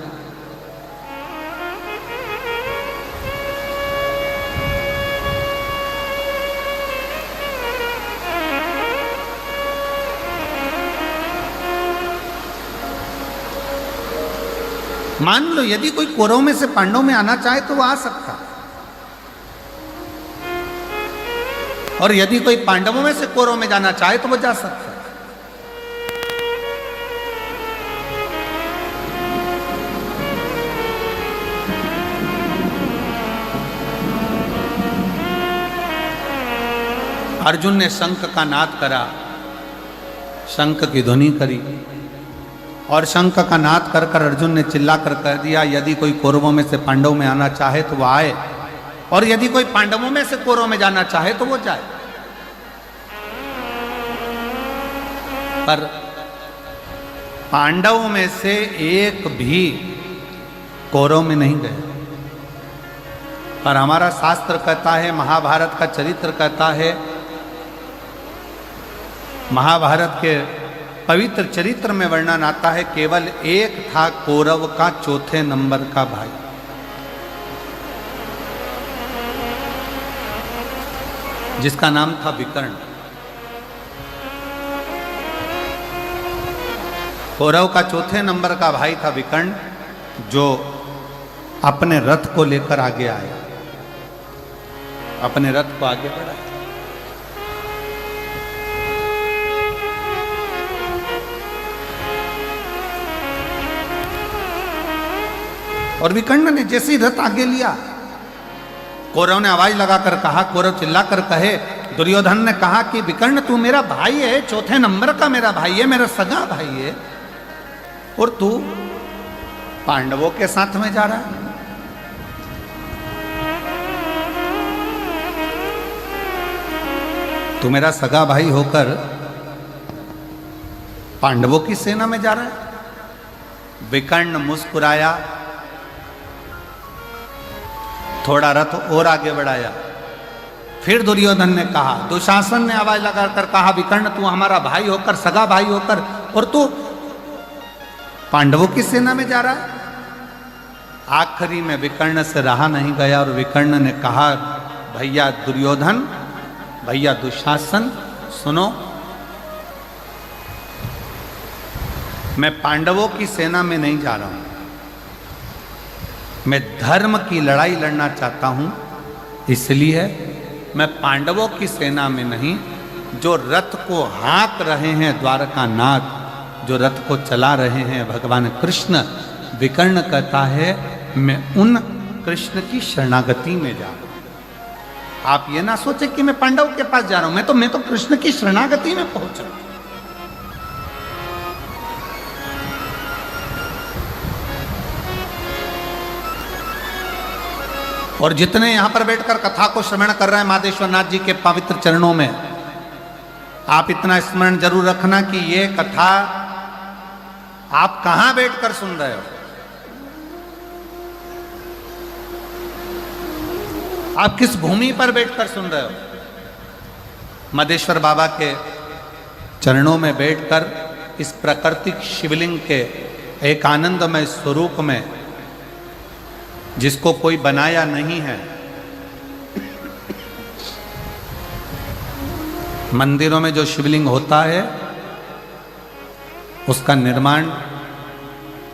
मान लो यदि कोई कौरवों में से पांडवों में आना चाहे तो वो आ सकता, और यदि कोई पांडवों में से कौरवों में जाना चाहे तो वो जा सकता। अर्जुन ने शंख का नाद करा, शंख की ध्वनि करी, और शंख का नाद कर कर अर्जुन ने चिल्लाकर कह दिया, यदि कोई कौरवों में से पांडवों में आना चाहे तो वो आए, और यदि कोई पांडवों में से कौरवों में जाना चाहे तो वो जाए। पर पांडवों में से एक भी कौरव में नहीं गए। पर हमारा शास्त्र कहता है, महाभारत का चरित्र कहता है, महाभारत के पवित्र चरित्र में वर्णन आता है, केवल एक था कौरव का चौथे नंबर का भाई, जिसका नाम था विकर्ण। कौरव का चौथे नंबर का भाई था विकर्ण, जो अपने रथ को लेकर आगे आया, अपने रथ को आगे बढ़ाया। और विकर्ण ने जैसे ही रथ आगे लिया, कौरव ने आवाज लगाकर कहा, कौरव चिल्लाकर कहे, दुर्योधन ने कहा कि विकर्ण तू मेरा भाई है, चौथे नंबर का मेरा भाई है, मेरा सगा भाई है, और तू पांडवों के साथ में जा रहा है। तू मेरा सगा भाई होकर पांडवों की सेना में जा रहा है। विकर्ण मुस्कुराया, थोड़ा रथ और आगे बढ़ाया। फिर दुर्योधन ने कहा, दुशासन ने आवाज लगाकर कहा, विकर्ण तू हमारा भाई होकर, सगा भाई होकर, और तू पांडवों की सेना में जा रहा है। आखिरी में विकर्ण से रहा नहीं गया और विकर्ण ने कहा, भैया दुर्योधन, भैया दुशासन, सुनो, मैं पांडवों की सेना में नहीं जा रहा हूं, मैं धर्म की लड़ाई लड़ना चाहता हूं, इसलिए मैं पांडवों की सेना में नहीं, जो रथ को हाँक रहे हैं द्वारकानाथ, जो रथ को चला रहे हैं भगवान कृष्ण, विकर्ण कहता है मैं उन कृष्ण की शरणागति में जा रहा हूं। आप ये ना सोचे कि मैं पांडव के पास जा रहा हूं, मैं तो कृष्ण की शरणागति में पहुंचा। और जितने यहां पर बैठकर कथा को श्रवण कर रहे हैं माधेश्वर नाथ जी के पवित्र चरणों में, आप इतना स्मरण जरूर रखना कि ये कथा आप कहां बैठकर सुन रहे हो, आप किस भूमि पर बैठकर सुन रहे हो। माधेश्वर बाबा के चरणों में बैठकर इस प्राकृतिक शिवलिंग के एक आनंदमय स्वरूप में, जिसको कोई बनाया नहीं है। मंदिरों में जो शिवलिंग होता है उसका निर्माण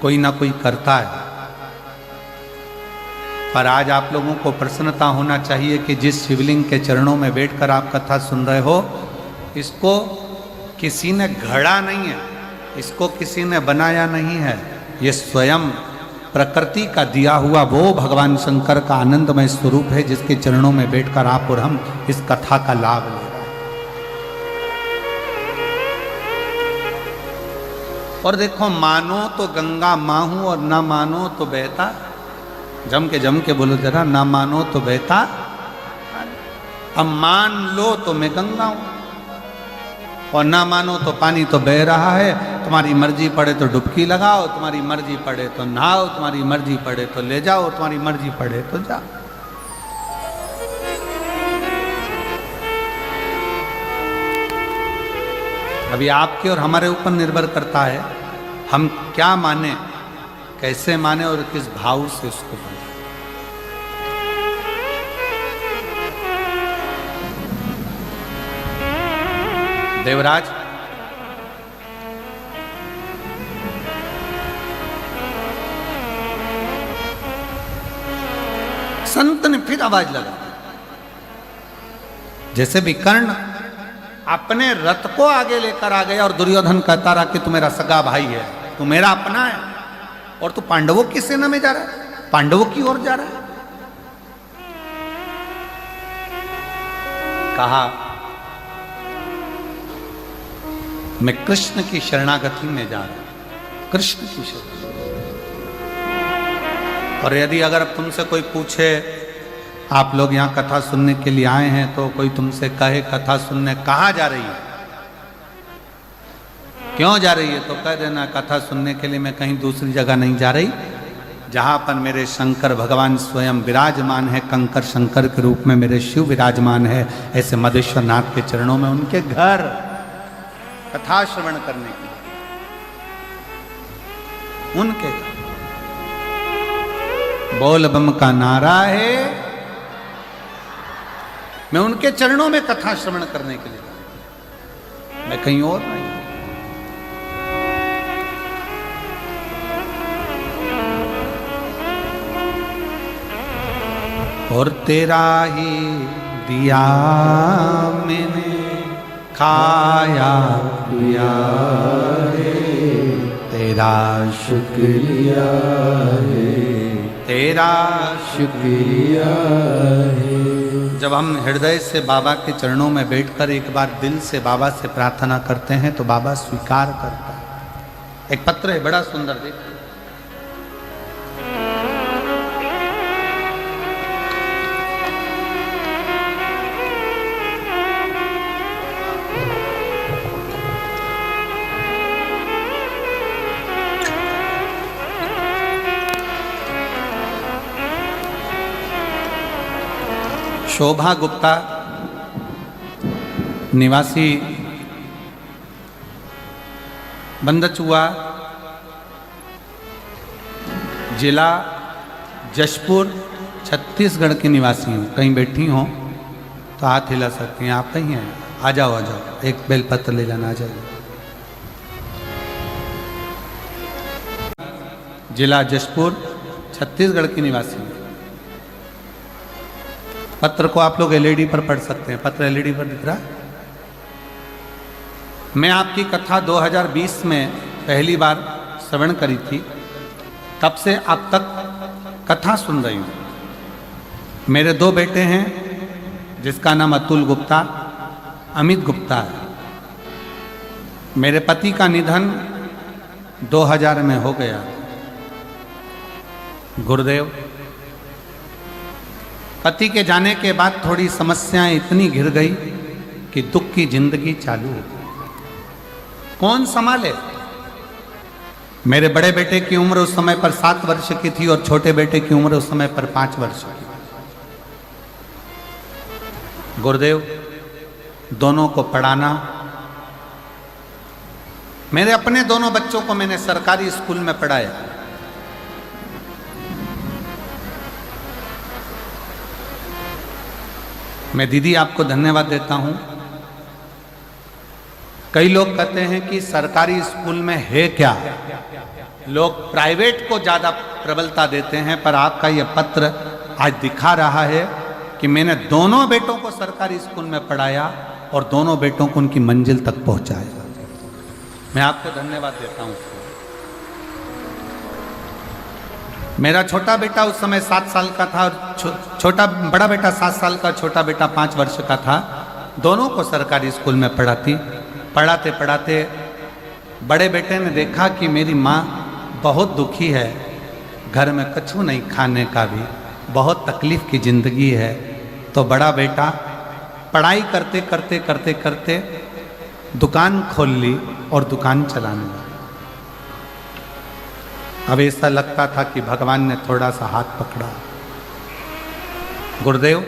कोई ना कोई करता है, पर आज आप लोगों को प्रसन्नता होना चाहिए कि जिस शिवलिंग के चरणों में बैठकर आप कथा सुन रहे हो, इसको किसी ने गढ़ा नहीं है, इसको किसी ने बनाया नहीं है। ये स्वयं प्रकृति का दिया हुआ वो भगवान शंकर का आनंदमय स्वरूप है, जिसके चरणों में बैठकर आप और हम इस कथा का लाभ ले रहे हैं। और देखो, मानो तो गंगा माँ हूं और ना मानो तो बहता, जम के बोलो जरा, ना मानो तो बहता, अब मान लो तो मैं गंगा हूं, और ना मानो तो पानी तो बह रहा है। तुम्हारी मर्जी पड़े तो डुबकी लगाओ, तुम्हारी मर्जी पड़े तो नहाओ, तुम्हारी मर्जी पड़े तो ले जाओ, तुम्हारी मर्जी पड़े तो जाओ। अभी आपके और हमारे ऊपर निर्भर करता है हम क्या माने, कैसे माने और किस भाव से उसको माने। देवराज, संत ने फिर आवाज लगा, जैसे विकर्ण अपने रथ को आगे लेकर आ गया और दुर्योधन कहता रहा कि तू मेरा सगा भाई है, तू मेरा अपना है, और तू पांडवों की सेना में जा रहा है, पांडवों की ओर जा रहा है। कहा मैं कृष्ण की शरणागति में जा रहा हूं, कृष्ण की शरणागति। और यदि अगर तुमसे कोई पूछे, आप लोग यहाँ कथा सुनने के लिए आए हैं, तो कोई तुमसे कहे कथा सुनने कहाँ जा रही है, क्यों जा रही है, तो कह देना कथा सुनने के लिए मैं कहीं दूसरी जगह नहीं जा रही, जहाँ पर मेरे शंकर भगवान स्वयं विराजमान है, कंकर शंकर के रूप में मेरे शिव विराजमान है, ऐसे माधेश्वर नाथ के चरणों में, उनके घर कथा श्रवण करने के लिए, उनके बोल बम का नारा है, मैं उनके चरणों में कथा श्रवण करने के लिए, मैं कहीं और नहीं। और तेरा ही दिया मैंने खाया पिया है, तेरा शुक्रिया है, तेरा शुक्रिया है। जब हम हृदय से बाबा के चरणों में बैठकर एक बार दिल से बाबा से प्रार्थना करते हैं तो बाबा स्वीकार करता है। एक पत्र है बड़ा सुंदर, देखिए। शोभा गुप्ता, निवासी बंदचुआ, जिला जशपुर, छत्तीसगढ़ की निवासी हूँ। कहीं बैठी हो तो हाथ हिला सकती हैं, आप कहीं हैं, आ जाओ, एक बेलपत्र ले जाना, आ जाइए। जिला जशपुर, छत्तीसगढ़ की निवासी हूँ। पत्र को आप लोग एलईडी पर पढ़ सकते हैं, पत्र एलईडी पर दिख रहा है। मैं आपकी कथा 2020 में पहली बार श्रवण करी थी, तब से अब तक कथा सुन रही हूँ। मेरे 2 बेटे हैं, जिसका नाम अतुल गुप्ता, अमित गुप्ता है। मेरे पति का निधन 2000 में हो गया। गुरुदेव, पति के जाने के बाद थोड़ी समस्याएं इतनी घिर गई कि दुख की जिंदगी चालू हो गई। कौन संभाले? मेरे बड़े बेटे की उम्र उस समय पर 7 वर्ष की थी और छोटे बेटे की उम्र उस समय पर 5 वर्ष की। गुरुदेव, दोनों को पढ़ाना, मेरे अपने दोनों बच्चों को मैंने सरकारी स्कूल में पढ़ाया। मैं दीदी आपको धन्यवाद देता हूं। कई लोग कहते हैं कि सरकारी स्कूल में है क्या, लोग प्राइवेट को ज्यादा प्रबलता देते हैं, पर आपका यह पत्र आज दिखा रहा है कि मैंने दोनों बेटों को सरकारी स्कूल में पढ़ाया और दोनों बेटों को उनकी मंजिल तक पहुंचाया। मैं आपको धन्यवाद देता हूं। मेरा छोटा बेटा उस समय 7 साल का था और बड़ा बेटा 7 साल का, छोटा बेटा 5 वर्ष का था। दोनों को सरकारी स्कूल में पढ़ाते पढ़ाते बड़े बेटे ने देखा कि मेरी माँ बहुत दुखी है, घर में कछु नहीं खाने का भी, बहुत तकलीफ की जिंदगी है। तो बड़ा बेटा पढ़ाई करते करते करते करते दुकान खोल ली और दुकान चलाने लगा। अब ऐसा लगता था कि भगवान ने थोड़ा सा हाथ पकड़ा। गुरुदेव,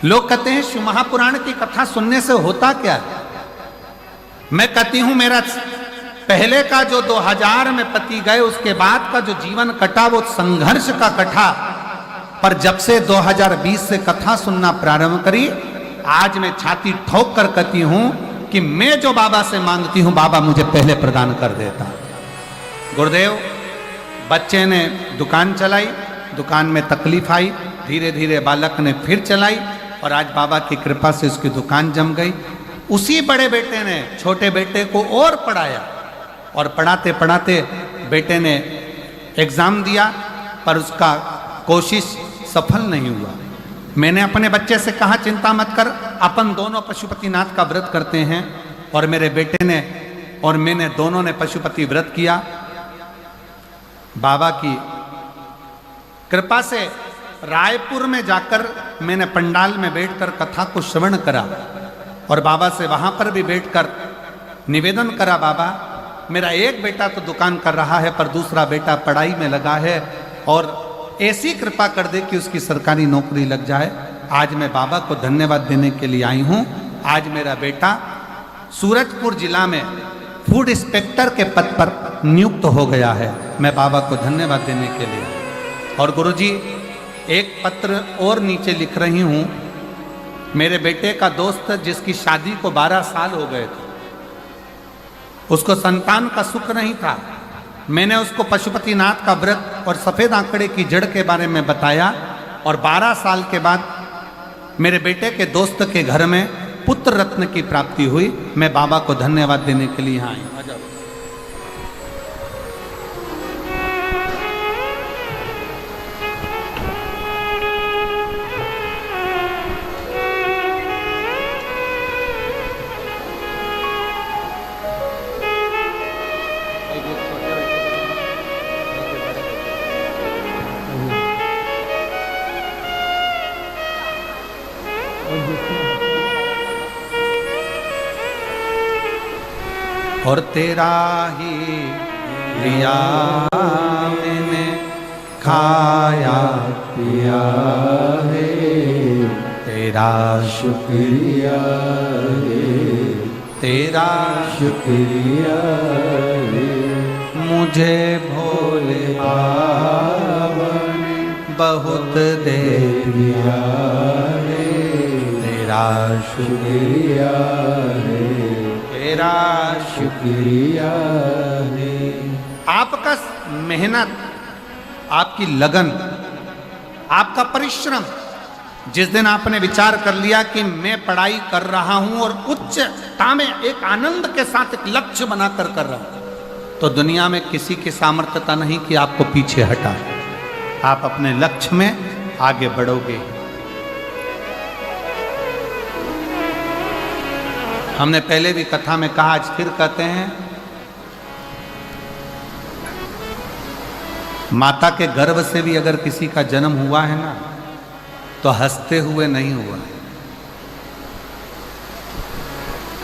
लोग कहते हैं शिव महापुराण की कथा सुनने से होता क्या है? मैं कहती हूं, मेरा पहले का जो 2000 में पति गए, उसके बाद का जो जीवन कटा वो संघर्ष का कटा। पर जब से 2020 से कथा सुनना प्रारंभ करी, आज मैं छाती ठोक कर कहती हूं कि मैं जो बाबा से मांगती हूं, बाबा मुझे पहले प्रदान कर देता। गुरुदेव, बच्चे ने दुकान चलाई, दुकान में तकलीफ आई, धीरे धीरे बालक ने फिर चलाई और आज बाबा की कृपा से उसकी दुकान जम गई। उसी बड़े बेटे ने छोटे बेटे को और पढ़ाया और पढ़ाते पढ़ाते बेटे ने एग्जाम दिया, पर उसका कोशिश सफल नहीं हुआ। मैंने अपने बच्चे से कहा, चिंता मत कर, अपन दोनों पशुपतिनाथ का व्रत करते हैं। और मेरे बेटे ने और मैंने दोनों ने पशुपति व्रत किया। बाबा की कृपा से रायपुर में जाकर मैंने पंडाल में बैठकर कथा को श्रवण करा और बाबा से वहां पर भी बैठकर निवेदन करा, बाबा मेरा एक बेटा तो दुकान कर रहा है पर दूसरा बेटा पढ़ाई में लगा है और ऐसी कृपा कर दे कि उसकी सरकारी नौकरी लग जाए। आज मैं बाबा को धन्यवाद देने के लिए आई हूं। आज मेरा बेटा सूरजपुर जिला में फूड इंस्पेक्टर के पद पर नियुक्त हो गया है। मैं बाबा को धन्यवाद देने के लिए। और गुरुजी, एक पत्र और नीचे लिख रही हूं। मेरे बेटे का दोस्त जिसकी शादी को 12 साल हो गए थे, उसको संतान का सुख नहीं था। मैंने उसको पशुपतिनाथ का व्रत और सफेद आंकड़े की जड़ के बारे में बताया और 12 साल के बाद मेरे बेटे के दोस्त के घर में पुत्र रत्न की प्राप्ति हुई। मैं बाबा को धन्यवाद देने के लिए यहाँ आई। और तेरा ही लिया मैंने खाया पिया है, तेरा शुक्रिया है, तेरा शुक्रिया है। मुझे भोले बाबा ने बहुत दे दिया है, तेरा शुक्रिया है, तेरा शुक्रिया है। आपका मेहनत, आपकी लगन, आपका परिश्रम जिस दिन आपने विचार कर लिया कि मैं पढ़ाई कर रहा हूं और उच्चता में एक आनंद के साथ एक लक्ष्य बनाकर कर रहा हूं, तो दुनिया में किसी की सामर्थ्यता नहीं कि आपको पीछे हटा। आप अपने लक्ष्य में आगे बढ़ोगे। हमने पहले भी कथा में कहा, आज फिर कहते हैं, माता के गर्भ से भी अगर किसी का जन्म हुआ है ना, तो हंसते हुए नहीं हुआ,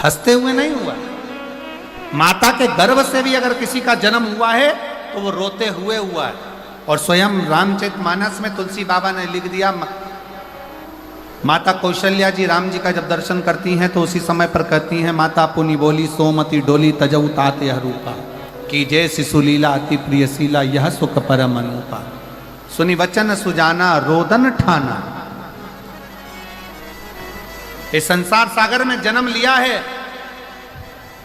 हंसते हुए नहीं हुआ। माता के गर्भ से भी अगर किसी का जन्म हुआ है तो वो रोते हुए हुआ है। और स्वयं रामचरितमानस में तुलसी बाबा ने लिख दिया, माता कौशल्या जी राम जी का जब दर्शन करती हैं तो उसी समय पर कहती हैं, माता पुनि बोली सोमति डोली तजऊ ताते हरूपा की जय शिशुलीला अति प्रियशीला यह सुख परम अनुपा सुनि वचन सुजाना रोदन ठाना। इस संसार सागर में जन्म लिया है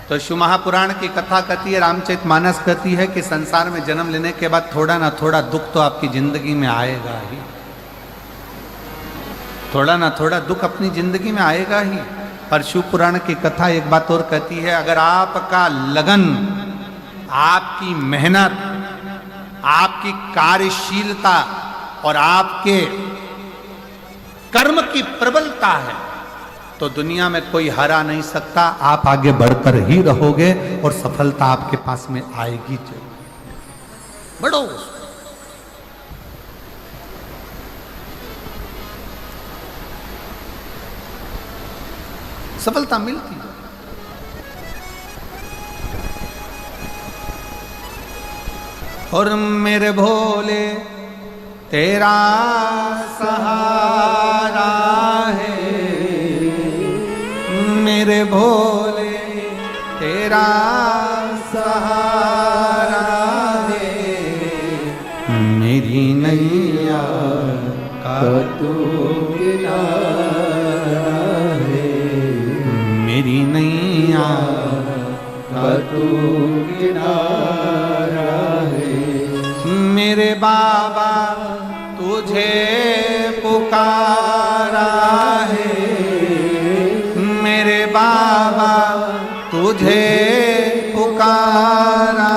तो शिव महापुराण की कथा कहती है, रामचरितमानस कहती है कि संसार में जन्म लेने के बाद थोड़ा ना थोड़ा दुख तो आपकी जिंदगी में आएगा ही, थोड़ा ना थोड़ा दुख अपनी जिंदगी में आएगा ही। पर शिव पुराण की कथा एक बात और कहती है, अगर आपका लगन, आपकी मेहनत, आपकी कार्यशीलता और आपके कर्म की प्रबलता है तो दुनिया में कोई हरा नहीं सकता। आप आगे बढ़कर ही रहोगे और सफलता आपके पास में आएगी। बढ़ो। सफलता मिलती है। और मेरे भोले तेरा सहारा है, मेरे भोले तेरा सहारा है, मेरी नैया का तू किनारा है, मेरी नैया का तू किनारा है। मेरे बाबा तुझे पुकारा है, मेरे बाबा तुझे पुकारा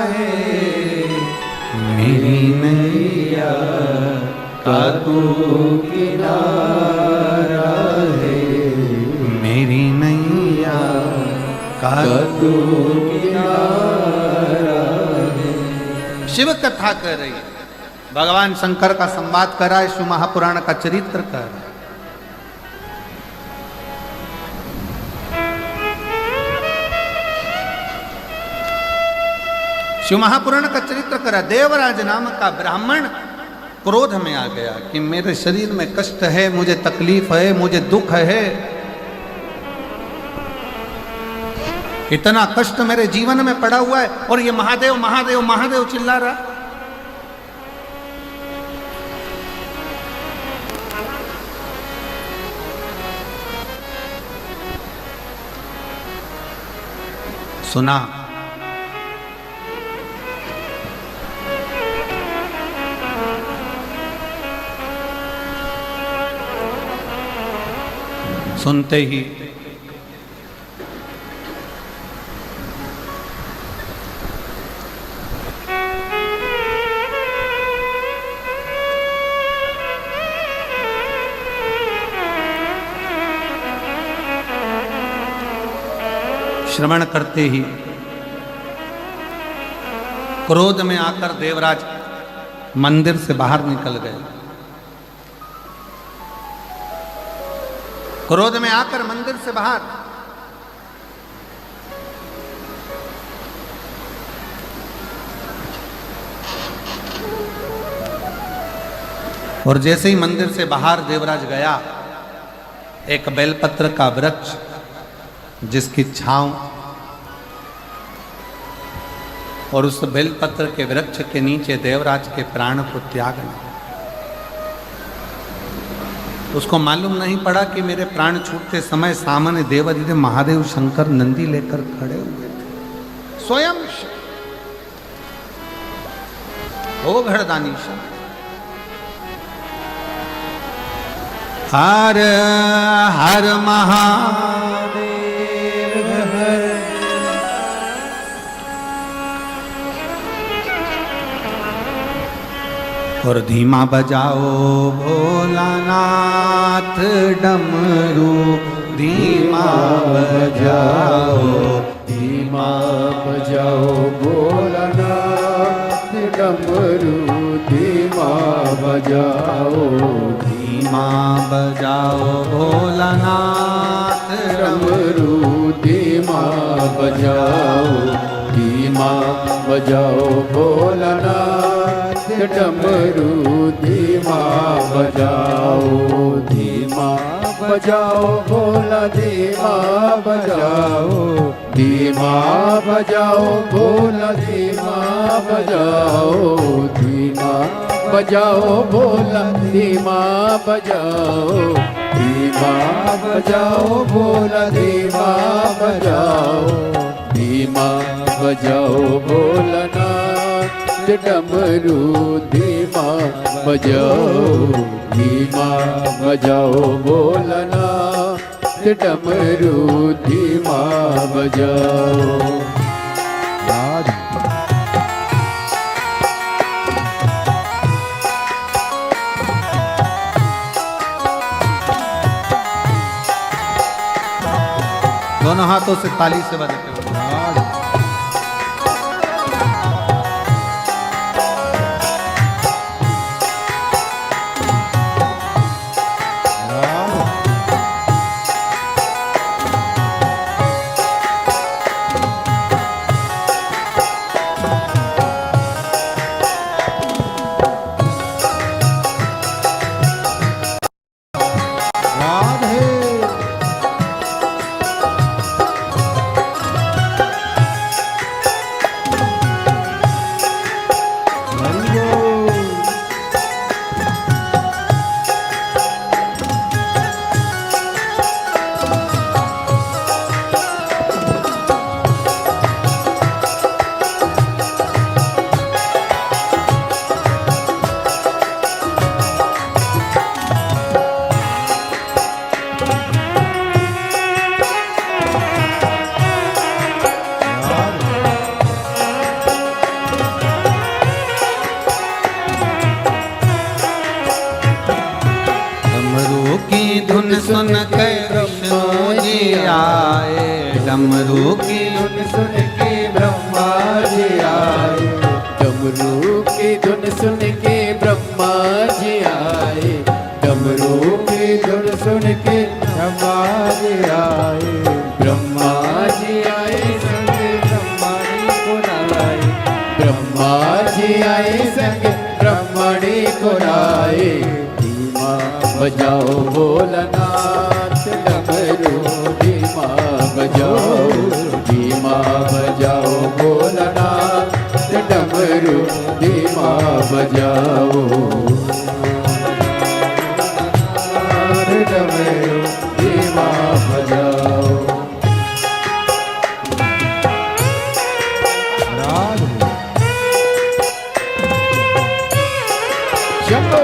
है, मेरी नैया का तू किनारा है, मेरी नैया का तू किनारा है। शिव कथा कर रही है, भगवान शंकर का संवाद कर रहा है, शिव महापुराण का चरित्र कर रहा है। शिव महापुराण का चरित्र कर रहा है। देवराज नाम का ब्राह्मण क्रोध में आ गया कि मेरे शरीर में कष्ट है, मुझे तकलीफ है, मुझे दुख है, इतना कष्ट मेरे जीवन में पड़ा हुआ है और ये महादेव महादेव महादेव चिल्ला रहा। सुना सुनते ही श्रवण करते ही क्रोध में आकर देवराज मंदिर से बाहर निकल गए। क्रोध में आकर मंदिर से बाहर, और जैसे ही मंदिर से बाहर देवराज गया, एक बेलपत्र का वृक्ष जिसकी छांव और उस बेलपत्र के वृक्ष के नीचे देवराज के प्राण को त्यागना। उसको मालूम नहीं पड़ा कि मेरे प्राण छूटते समय सामने देवाधिदेव महादेव शंकर नंदी लेकर खड़े हुए थे। स्वयं हो घड़दानी हर हर महादेव हर। और धीमा बजाओ भोलानाथ डमरू, धीमा बजाओ, धीमा बजाओ भोलानाथ डमरू, धीमा बजाओ, धीमा बजाओ भोलानाथ डमरू धीमा बजाओ, धीमा बजाओ भोलानाथ डमरू, धीमा बजाओ, धीमा बजाओ भोला, धीमा बजाओ, धीमा बजाओ भोला, धीमा बजाओ, धीमा बजाओ भोला, धीमा बजाओ, धीमा बजाओ भोला, धीमा बजाओ, धीमा बजाओ भोलानाथ डमरू, धीमा बजाओ, धीमा बजाओ भोलानाथ डमरू, धीमा बजाओ। दोनों हाथों से ताली से बजाते हुए सुन के विष्णु जी आए, डमरू की धुन सुन के ब्रह्मा जी आए, डमरू की धुन सुन के ब्रह्मा जी आए, डमरू की धुन सुन के ब्रह्मा जी आए, ब्रह्मा जी आए संग ब्रह्मणी को लाए, ब्रह्मा जी आए संग ब्रह्मणी को लाए, धीमा बजाओ भोलानाथ डमरू, धीमा बजाओ, धीमा बजाओ भोलानाथ डमरू, धीमा बजाओ, डमरू धीमा बजाओ। शंभो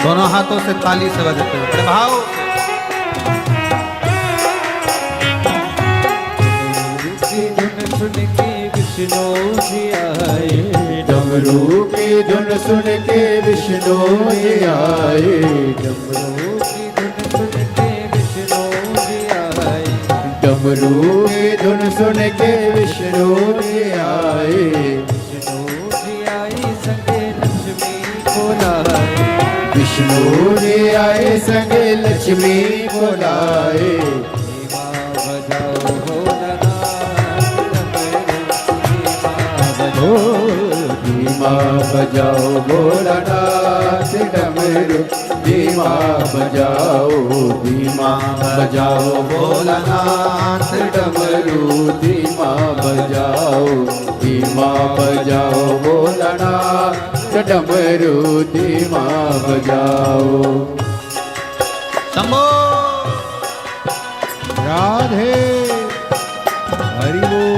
दोनों हाथों से ताली से बजाते हुए बड़े भाव विष्णु जी आए, डमरू की धुन सुन के विष्णु जी आए, डमरू की धुन सुन के विष्णु जी आए, डमरू की धुन सुन के विष्णु जी आए, विष्णु जी आए संगे लक्ष्मी को लाए, विष्णु जी आए संगे लक्ष्मी को लाए, धीमा धीमा बजाओ भोलानाथ डमरू धीमा बजाओ धीमा बजाओ भोलानाथ डमरू धीमा बजाओ धीमा बजाओ भोलानाथ डमरू धीमा बजाओ। शंभो राधे हरि बोल।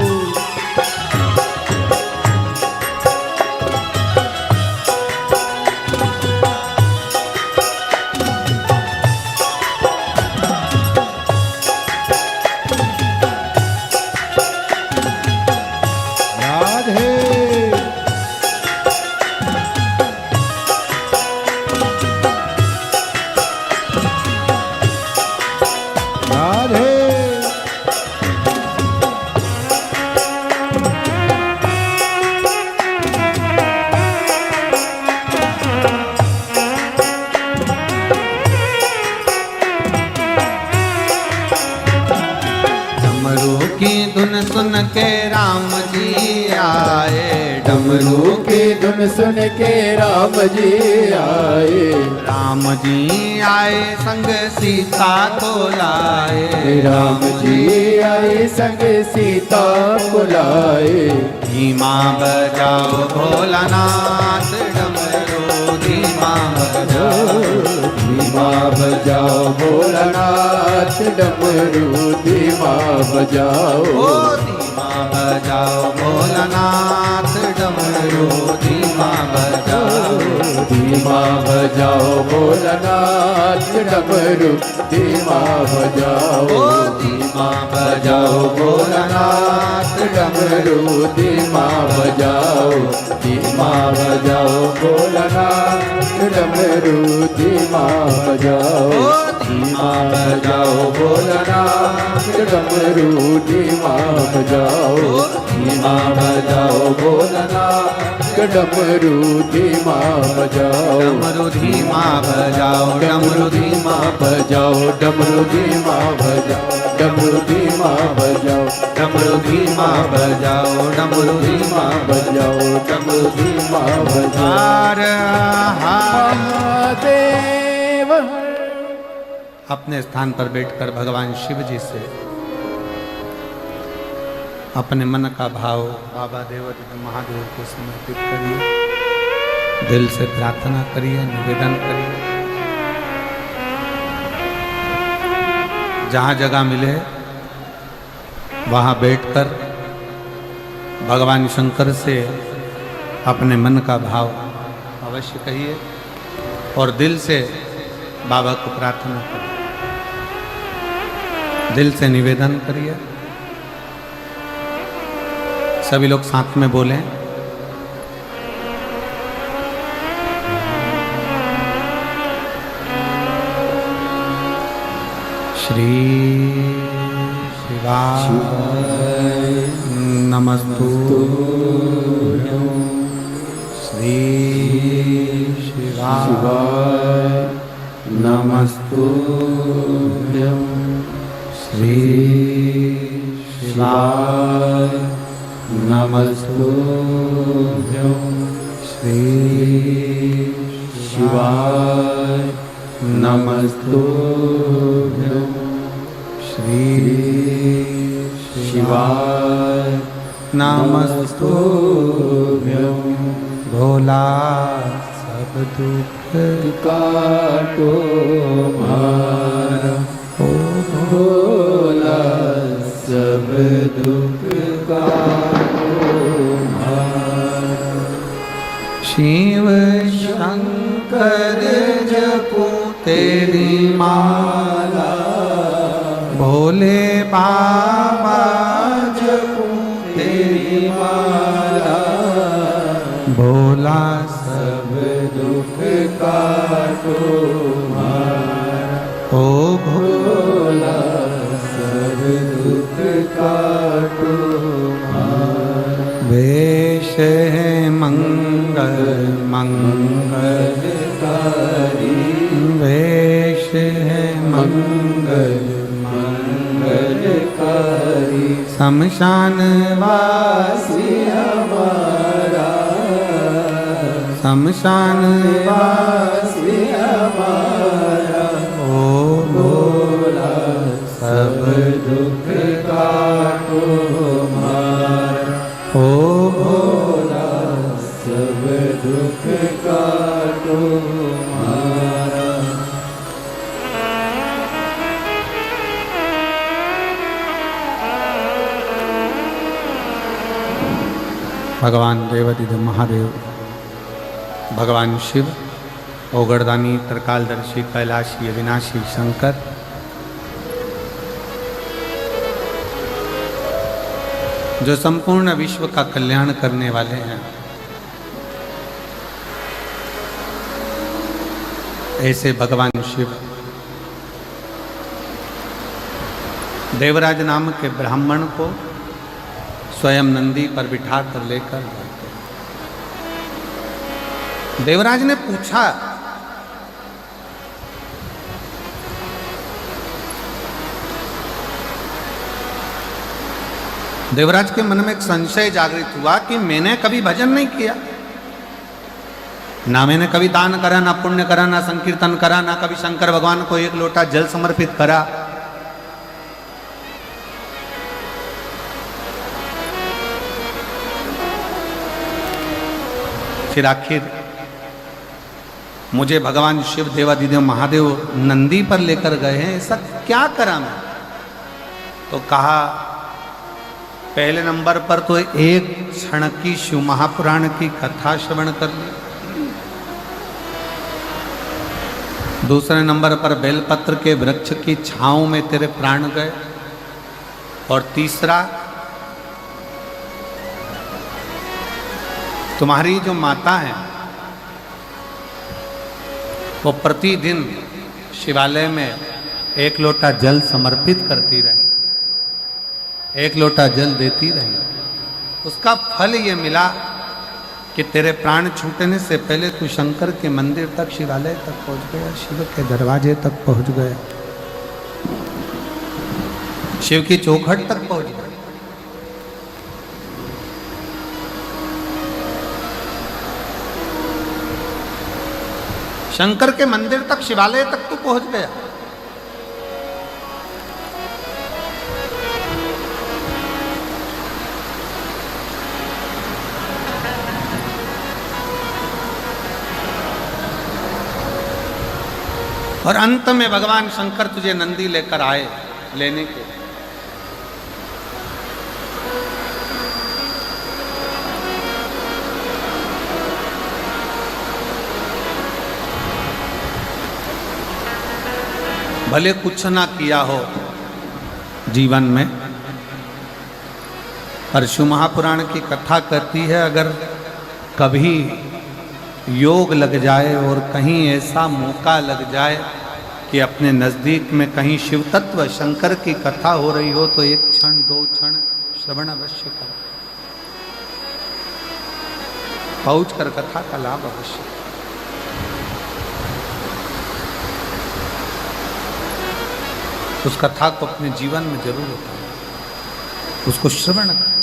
धुन सुन के राम जी आए, डमरू की धुन सुन के राम जी आए, राम जी आए संग सीता को लाए, राम जी आए संग सीता को लाए। धीमा बजाओ भोलानाथ डमरू धीमा बजाओ, धीमा बजाओ भोलानाथ डमरू धीमा बजाओ, धीमा बजाओ भोलानाथ डमरू धीमा बजाओ, धीमा बजाओ भोलानाथ डमरू धीमा बजाओ, धीमा बजाओ भोलानाथ डमरू धीमा बजाओ, धीमा बजाओ भोलानाथ डमरू धीमा बजाओ, धीमा बजाओ भोलानाथ डमरू धीमा बजाओ, धीमा बजाओ भोलानाथ डमरू धीमा बजाओ, डमरू धीमा बजाओ, डमरू धीमा बजाओ, डमरू धीमा बजाओ, डमरू धीमा बजाओ, डमरू धीमा बजाओ, डमरू धीमा बजाओ, डमरू धीमा बजाओ। हर हर महादेव। अपने स्थान पर बैठकर भगवान शिव जी से अपने मन का भाव बाबा देवोत्तम महादेव को समर्पित करिए, दिल से प्रार्थना करिए, निवेदन करिए। जहाँ जगह मिले वहाँ बैठकर भगवान शंकर से अपने मन का भाव अवश्य कहिए और दिल से बाबा को प्रार्थना करिए, दिल से निवेदन करिए। सभी लोग साथ में बोलें, श्री शिवाय नमस्तुभ्यं, श्री शिवाय नमस्तुभ्यं, श्री शिवाय नमस्तुभ्यं, श्री शिवाय नमस्तुभ्यं, श्री शिवाय नमस्तुभ्यं। भोला सब दुख काटो मारा, ओ भोला सब दुख काटो मारा। शिव शंकर जपो तेरी माला, भोले बाबा जपो तेरी माला, भोला सब दुख काटो मारा, ओ भोला सब दुख काटो मारा। वेश है मंगल मंगलकारी, वेश है मंगल मंगलकारी, शमशान वासी हमारा शमशान वासी हमारा ओ भोला सब दुख काटो हमारा ओ भोला सब दुख काटो हमारा। भगवान देवाधिदेव महादेव, भगवान शिव, ओगरदानी, त्रिकालदर्शी, कैलाशी, अविनाशी शंकर, जो संपूर्ण विश्व का कल्याण करने वाले हैं, ऐसे भगवान शिव देवराज नाम के ब्राह्मण को स्वयं नंदी पर बिठा कर लेकर जाते। देवराज ने पूछा, देवराज के मन में एक संशय जागृत हुआ कि मैंने कभी भजन नहीं किया, ना मैंने कभी दान करा, ना पुण्य करा, ना संकीर्तन करा, ना कभी शंकर भगवान को एक लोटा जल समर्पित करा। फिर आखिर मुझे भगवान शिव देवाधिदेव महादेव नंदी पर लेकर गए हैं, ऐसा क्या करा मैं? तो कहा, पहले नंबर पर तो एक क्षण की शिव महापुराण की कथा श्रवण कर ली, दूसरे नंबर पर बेलपत्र के वृक्ष की छांव में तेरे प्राण गए, और तीसरा तुम्हारी जो माता है वो प्रतिदिन शिवालय में एक लोटा जल समर्पित करती रही, एक लोटा जल देती रही। उसका फल ये मिला कि तेरे प्राण छूटने से पहले तू शंकर के मंदिर तक, शिवालय तक पहुंच गया, शिव के दरवाजे तक पहुंच गया, शिव की चौखट तक पहुंच गया। शंकर के मंदिर तक, शिवालय तक तू पहुंच गया। और अंत में भगवान शंकर तुझे नंदी लेकर आए लेने के। भले कुछ ना किया हो जीवन में, पर शिव महापुराण की कथा कहती है, अगर कभी योग लग जाए और कहीं ऐसा मौका लग जाए कि अपने नज़दीक में कहीं शिव तत्व शंकर की कथा हो रही हो, तो एक क्षण दो क्षण श्रवण अवश्य करो, पहुंच कर कथा का लाभ अवश्य। उस कथा को अपने जीवन में जरूर उतारो, उसको श्रवण करो,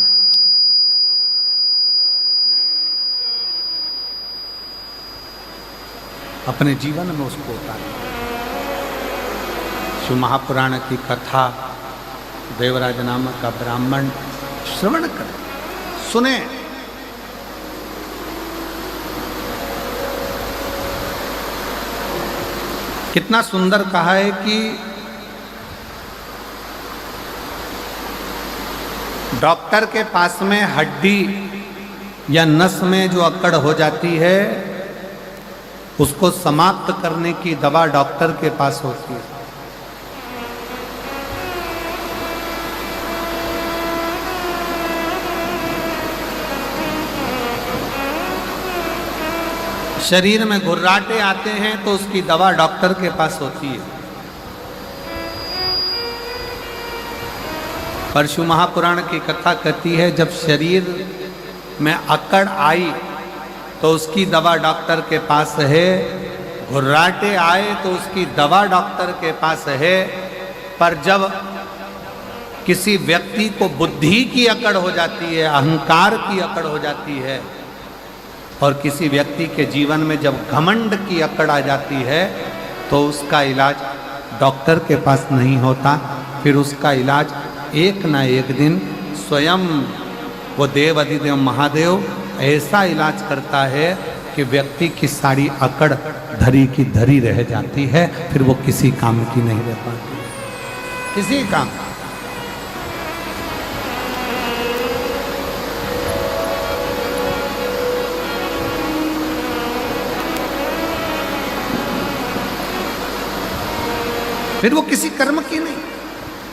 अपने जीवन में उसको उतारो। शिव महापुराण की कथा देवराज नामक का ब्राह्मण श्रवण करे, सुने, कितना सुंदर कहा है कि डॉक्टर के पास में हड्डी या नस में जो अकड़ हो जाती है, उसको समाप्त करने की दवा डॉक्टर के पास होती है। शरीर में घुर्राटे आते हैं तो उसकी दवा डॉक्टर के पास होती है। पर शिव महापुराण की कथा कहती है, जब शरीर में अकड़ आई तो उसकी दवा डॉक्टर के पास है, घुर्राटे आए तो उसकी दवा डॉक्टर के पास है, पर जब किसी व्यक्ति को बुद्धि की अकड़ हो जाती है, अहंकार की अकड़ हो जाती है, और किसी व्यक्ति के जीवन में जब घमंड की अकड़ आ जाती है तो उसका इलाज डॉक्टर के पास नहीं होता, फिर उसका इलाज एक ना एक दिन स्वयं वो देव अधिदेव महादेव ऐसा इलाज करता है कि व्यक्ति की सारी अकड़ धरी की धरी रह जाती है, फिर वो किसी काम की नहीं रह पाती, किसी काम। फिर वो किसी कर्म की नहीं,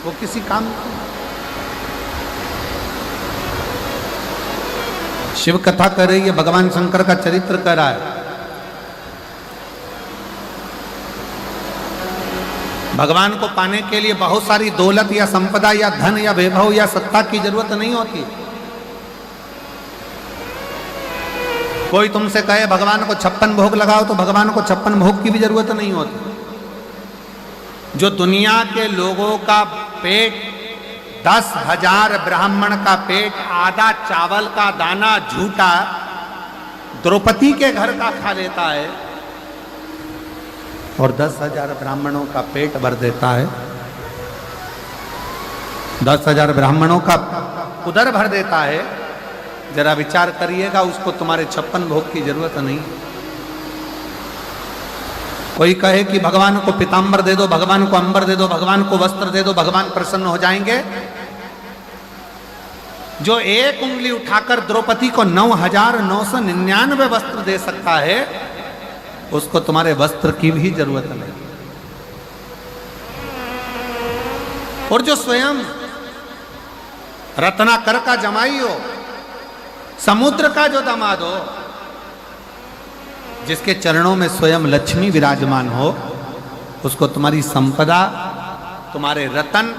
वो किसी काम की नहीं। शिव कथा कर रही है, भगवान शंकर का चरित्र कर रहा है। भगवान को पाने के लिए बहुत सारी दौलत या संपदा या धन या वैभव या सत्ता की जरूरत नहीं होती। कोई तुमसे कहे भगवान को 56 भोग लगाओ तो भगवान को 56 भोग की भी जरूरत नहीं होती। जो दुनिया के लोगों का पेट 10,000 ब्राह्मण का पेट आधा चावल का दाना झूठा द्रौपदी के घर का खा लेता है और 10,000 ब्राह्मणों का पेट भर देता है, 10,000 ब्राह्मणों का उदर भर देता है, जरा विचार करिएगा, उसको तुम्हारे 56 भोग की जरूरत नहीं। कोई कहे कि भगवान को पीताम्बर दे दो, भगवान को अंबर दे दो, भगवान को वस्त्र दे दो, भगवान प्रसन्न हो जाएंगे। जो एक उंगली उठाकर द्रौपदी को 9,999 वस्त्र दे सकता है, उसको तुम्हारे वस्त्र की भी जरूरत नहीं। और जो स्वयं रत्नाकर का जमाई हो, समुद्र का जो दामाद हो, जिसके चरणों में स्वयं लक्ष्मी विराजमान हो, उसको तुम्हारी संपदा, तुम्हारे रतन,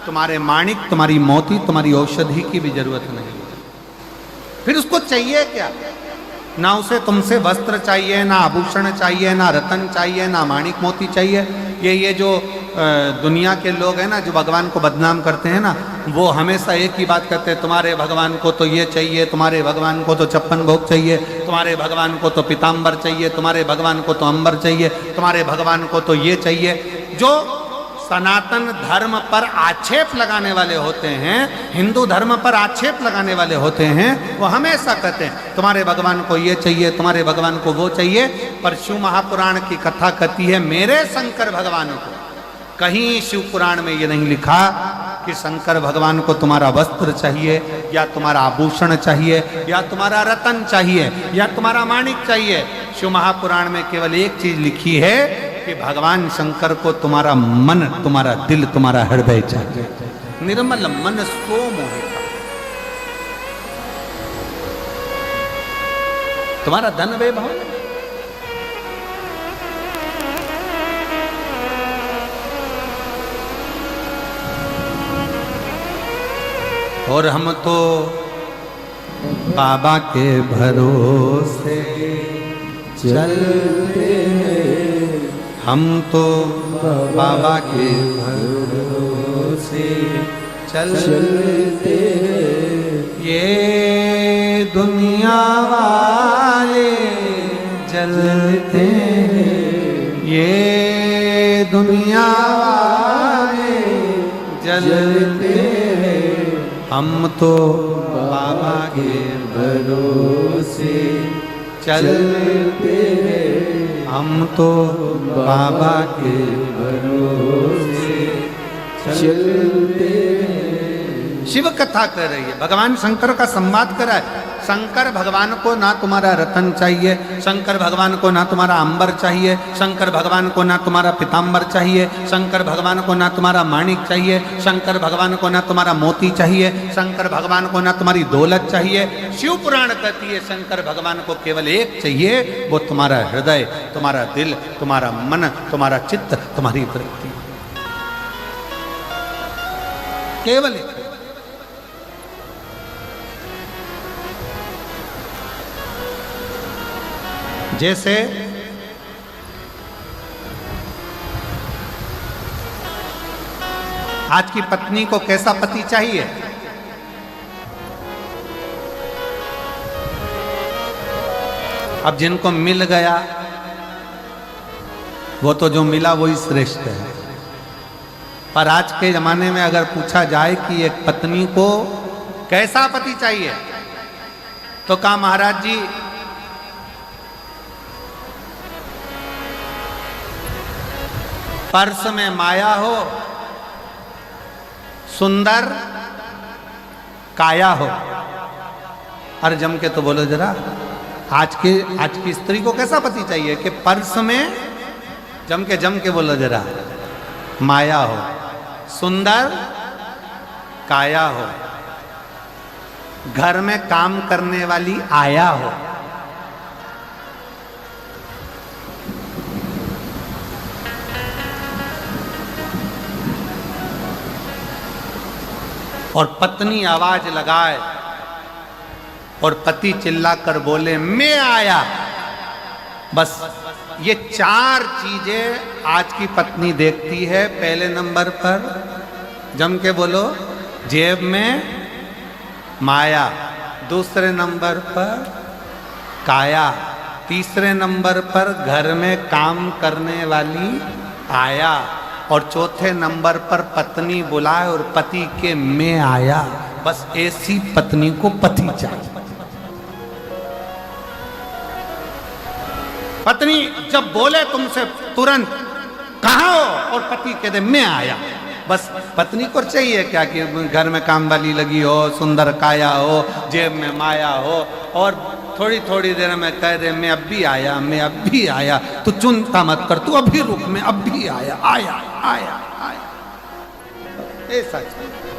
तुम्हारे माणिक, तुम्हारी मोती, तुम्हारी औषधि की भी जरूरत नहीं। फिर उसको चाहिए क्या? ना उसे तुमसे वस्त्र चाहिए, ना आभूषण चाहिए, ना रतन चाहिए, ना माणिक मोती चाहिए। ये जो दुनिया के लोग हैं ना, जो भगवान को बदनाम करते हैं ना, वो हमेशा एक ही बात करते हैं, तुम्हारे भगवान को तो ये चाहिए, तुम्हारे भगवान को तो 56 भोग चाहिए, तुम्हारे भगवान को तो पीताम्बर चाहिए, तुम्हारे भगवान को तो अंबर चाहिए, तुम्हारे भगवान को तो ये चाहिए। जो सनातन धर्म पर आक्षेप लगाने वाले होते हैं, हिंदू धर्म पर आक्षेप लगाने वाले होते हैं, वो हमेशा कहते हैं तुम्हारे भगवान को ये चाहिए, तुम्हारे भगवान को वो चाहिए। पर शिव महापुराण की कथा कहती है मेरे शंकर भगवान को, कहीं शिव पुराण में ये नहीं लिखा कि शंकर भगवान को तुम्हारा वस्त्र चाहिए या तुम्हारा आभूषण चाहिए या तुम्हारा रतन चाहिए या तुम्हारा माणिक चाहिए। शिव महापुराण में केवल एक चीज लिखी है कि भगवान शंकर को तुम्हारा मन, तुम्हारा दिल, तुम्हारा हृदय चाहिए। निर्मल मन सो मोहिता, तुम्हारा धन वैभव। और हम तो बाबा के भरोसे चलते हैं, हम तो बाबा के भरोसे चलते हैं। ये दुनिया वाले जलते हैं, ये दुनिया वाले जलते हैं। हम तो बाबा के भरोसे चलते हैं, हम तो बाबा के भरोसे चलते हैं। शिव कथा कर रही है, भगवान शंकर का संवाद कर रहा है। शंकर भगवान को ना तुम्हारा रतन चाहिए, शंकर भगवान को ना तुम्हारा अंबर चाहिए, शंकर भगवान को ना तुम्हारा पीताम्बर चाहिए, शंकर भगवान को ना तुम्हारा माणिक चाहिए, शंकर भगवान को ना तुम्हारा मोती चाहिए, शंकर भगवान को ना तुम्हारी दौलत चाहिए। शिव पुराण कहती है शंकर भगवान को केवल एक चाहिए, वो तुम्हारा हृदय, तुम्हारा दिल, तुम्हारा मन, तुम्हारा चित्त, तुम्हारी वृत्ति, केवल एक। जैसे आज की पत्नी को कैसा पति चाहिए? अब जिनको मिल गया वो तो जो मिला वही श्रेष्ठ है। पर आज के जमाने में अगर पूछा जाए कि एक पत्नी को कैसा पति चाहिए, तो कहा महाराज जी पर्स में माया हो, सुंदर काया हो। अरे जम के तो बोलो जरा, आज की स्त्री को कैसा पति चाहिए कि पर्स में जम के बोलो जरा, माया हो, सुंदर काया हो, घर में काम करने वाली आया हो। और पत्नी आवाज लगाए और पति चिल्लाकर बोले मैं आया। बस ये 4 चीजें आज की पत्नी देखती है। पहले नंबर पर जम के बोलो जेब में माया, दूसरे नंबर पर काया, तीसरे नंबर पर घर में काम करने वाली आया, और चौथे नंबर पर पत्नी बुलाए और पति के मैं आया। बस ऐसी पत्नी को पति चाहिए। पत्नी जब बोले तुमसे तुरंत कहाँ हो, और पति कह दे मैं आया। बस पत्नी को चाहिए क्या कि घर में काम वाली लगी हो, सुंदर काया हो, जेब में माया हो, और थोड़ी थोड़ी देर में कह दे मैं अब भी आया, मैं अब भी आया। तू चिंता मत कर, तू अभी रुक, मैं अब भी आया आया आया आया। ऐसा चाहिए।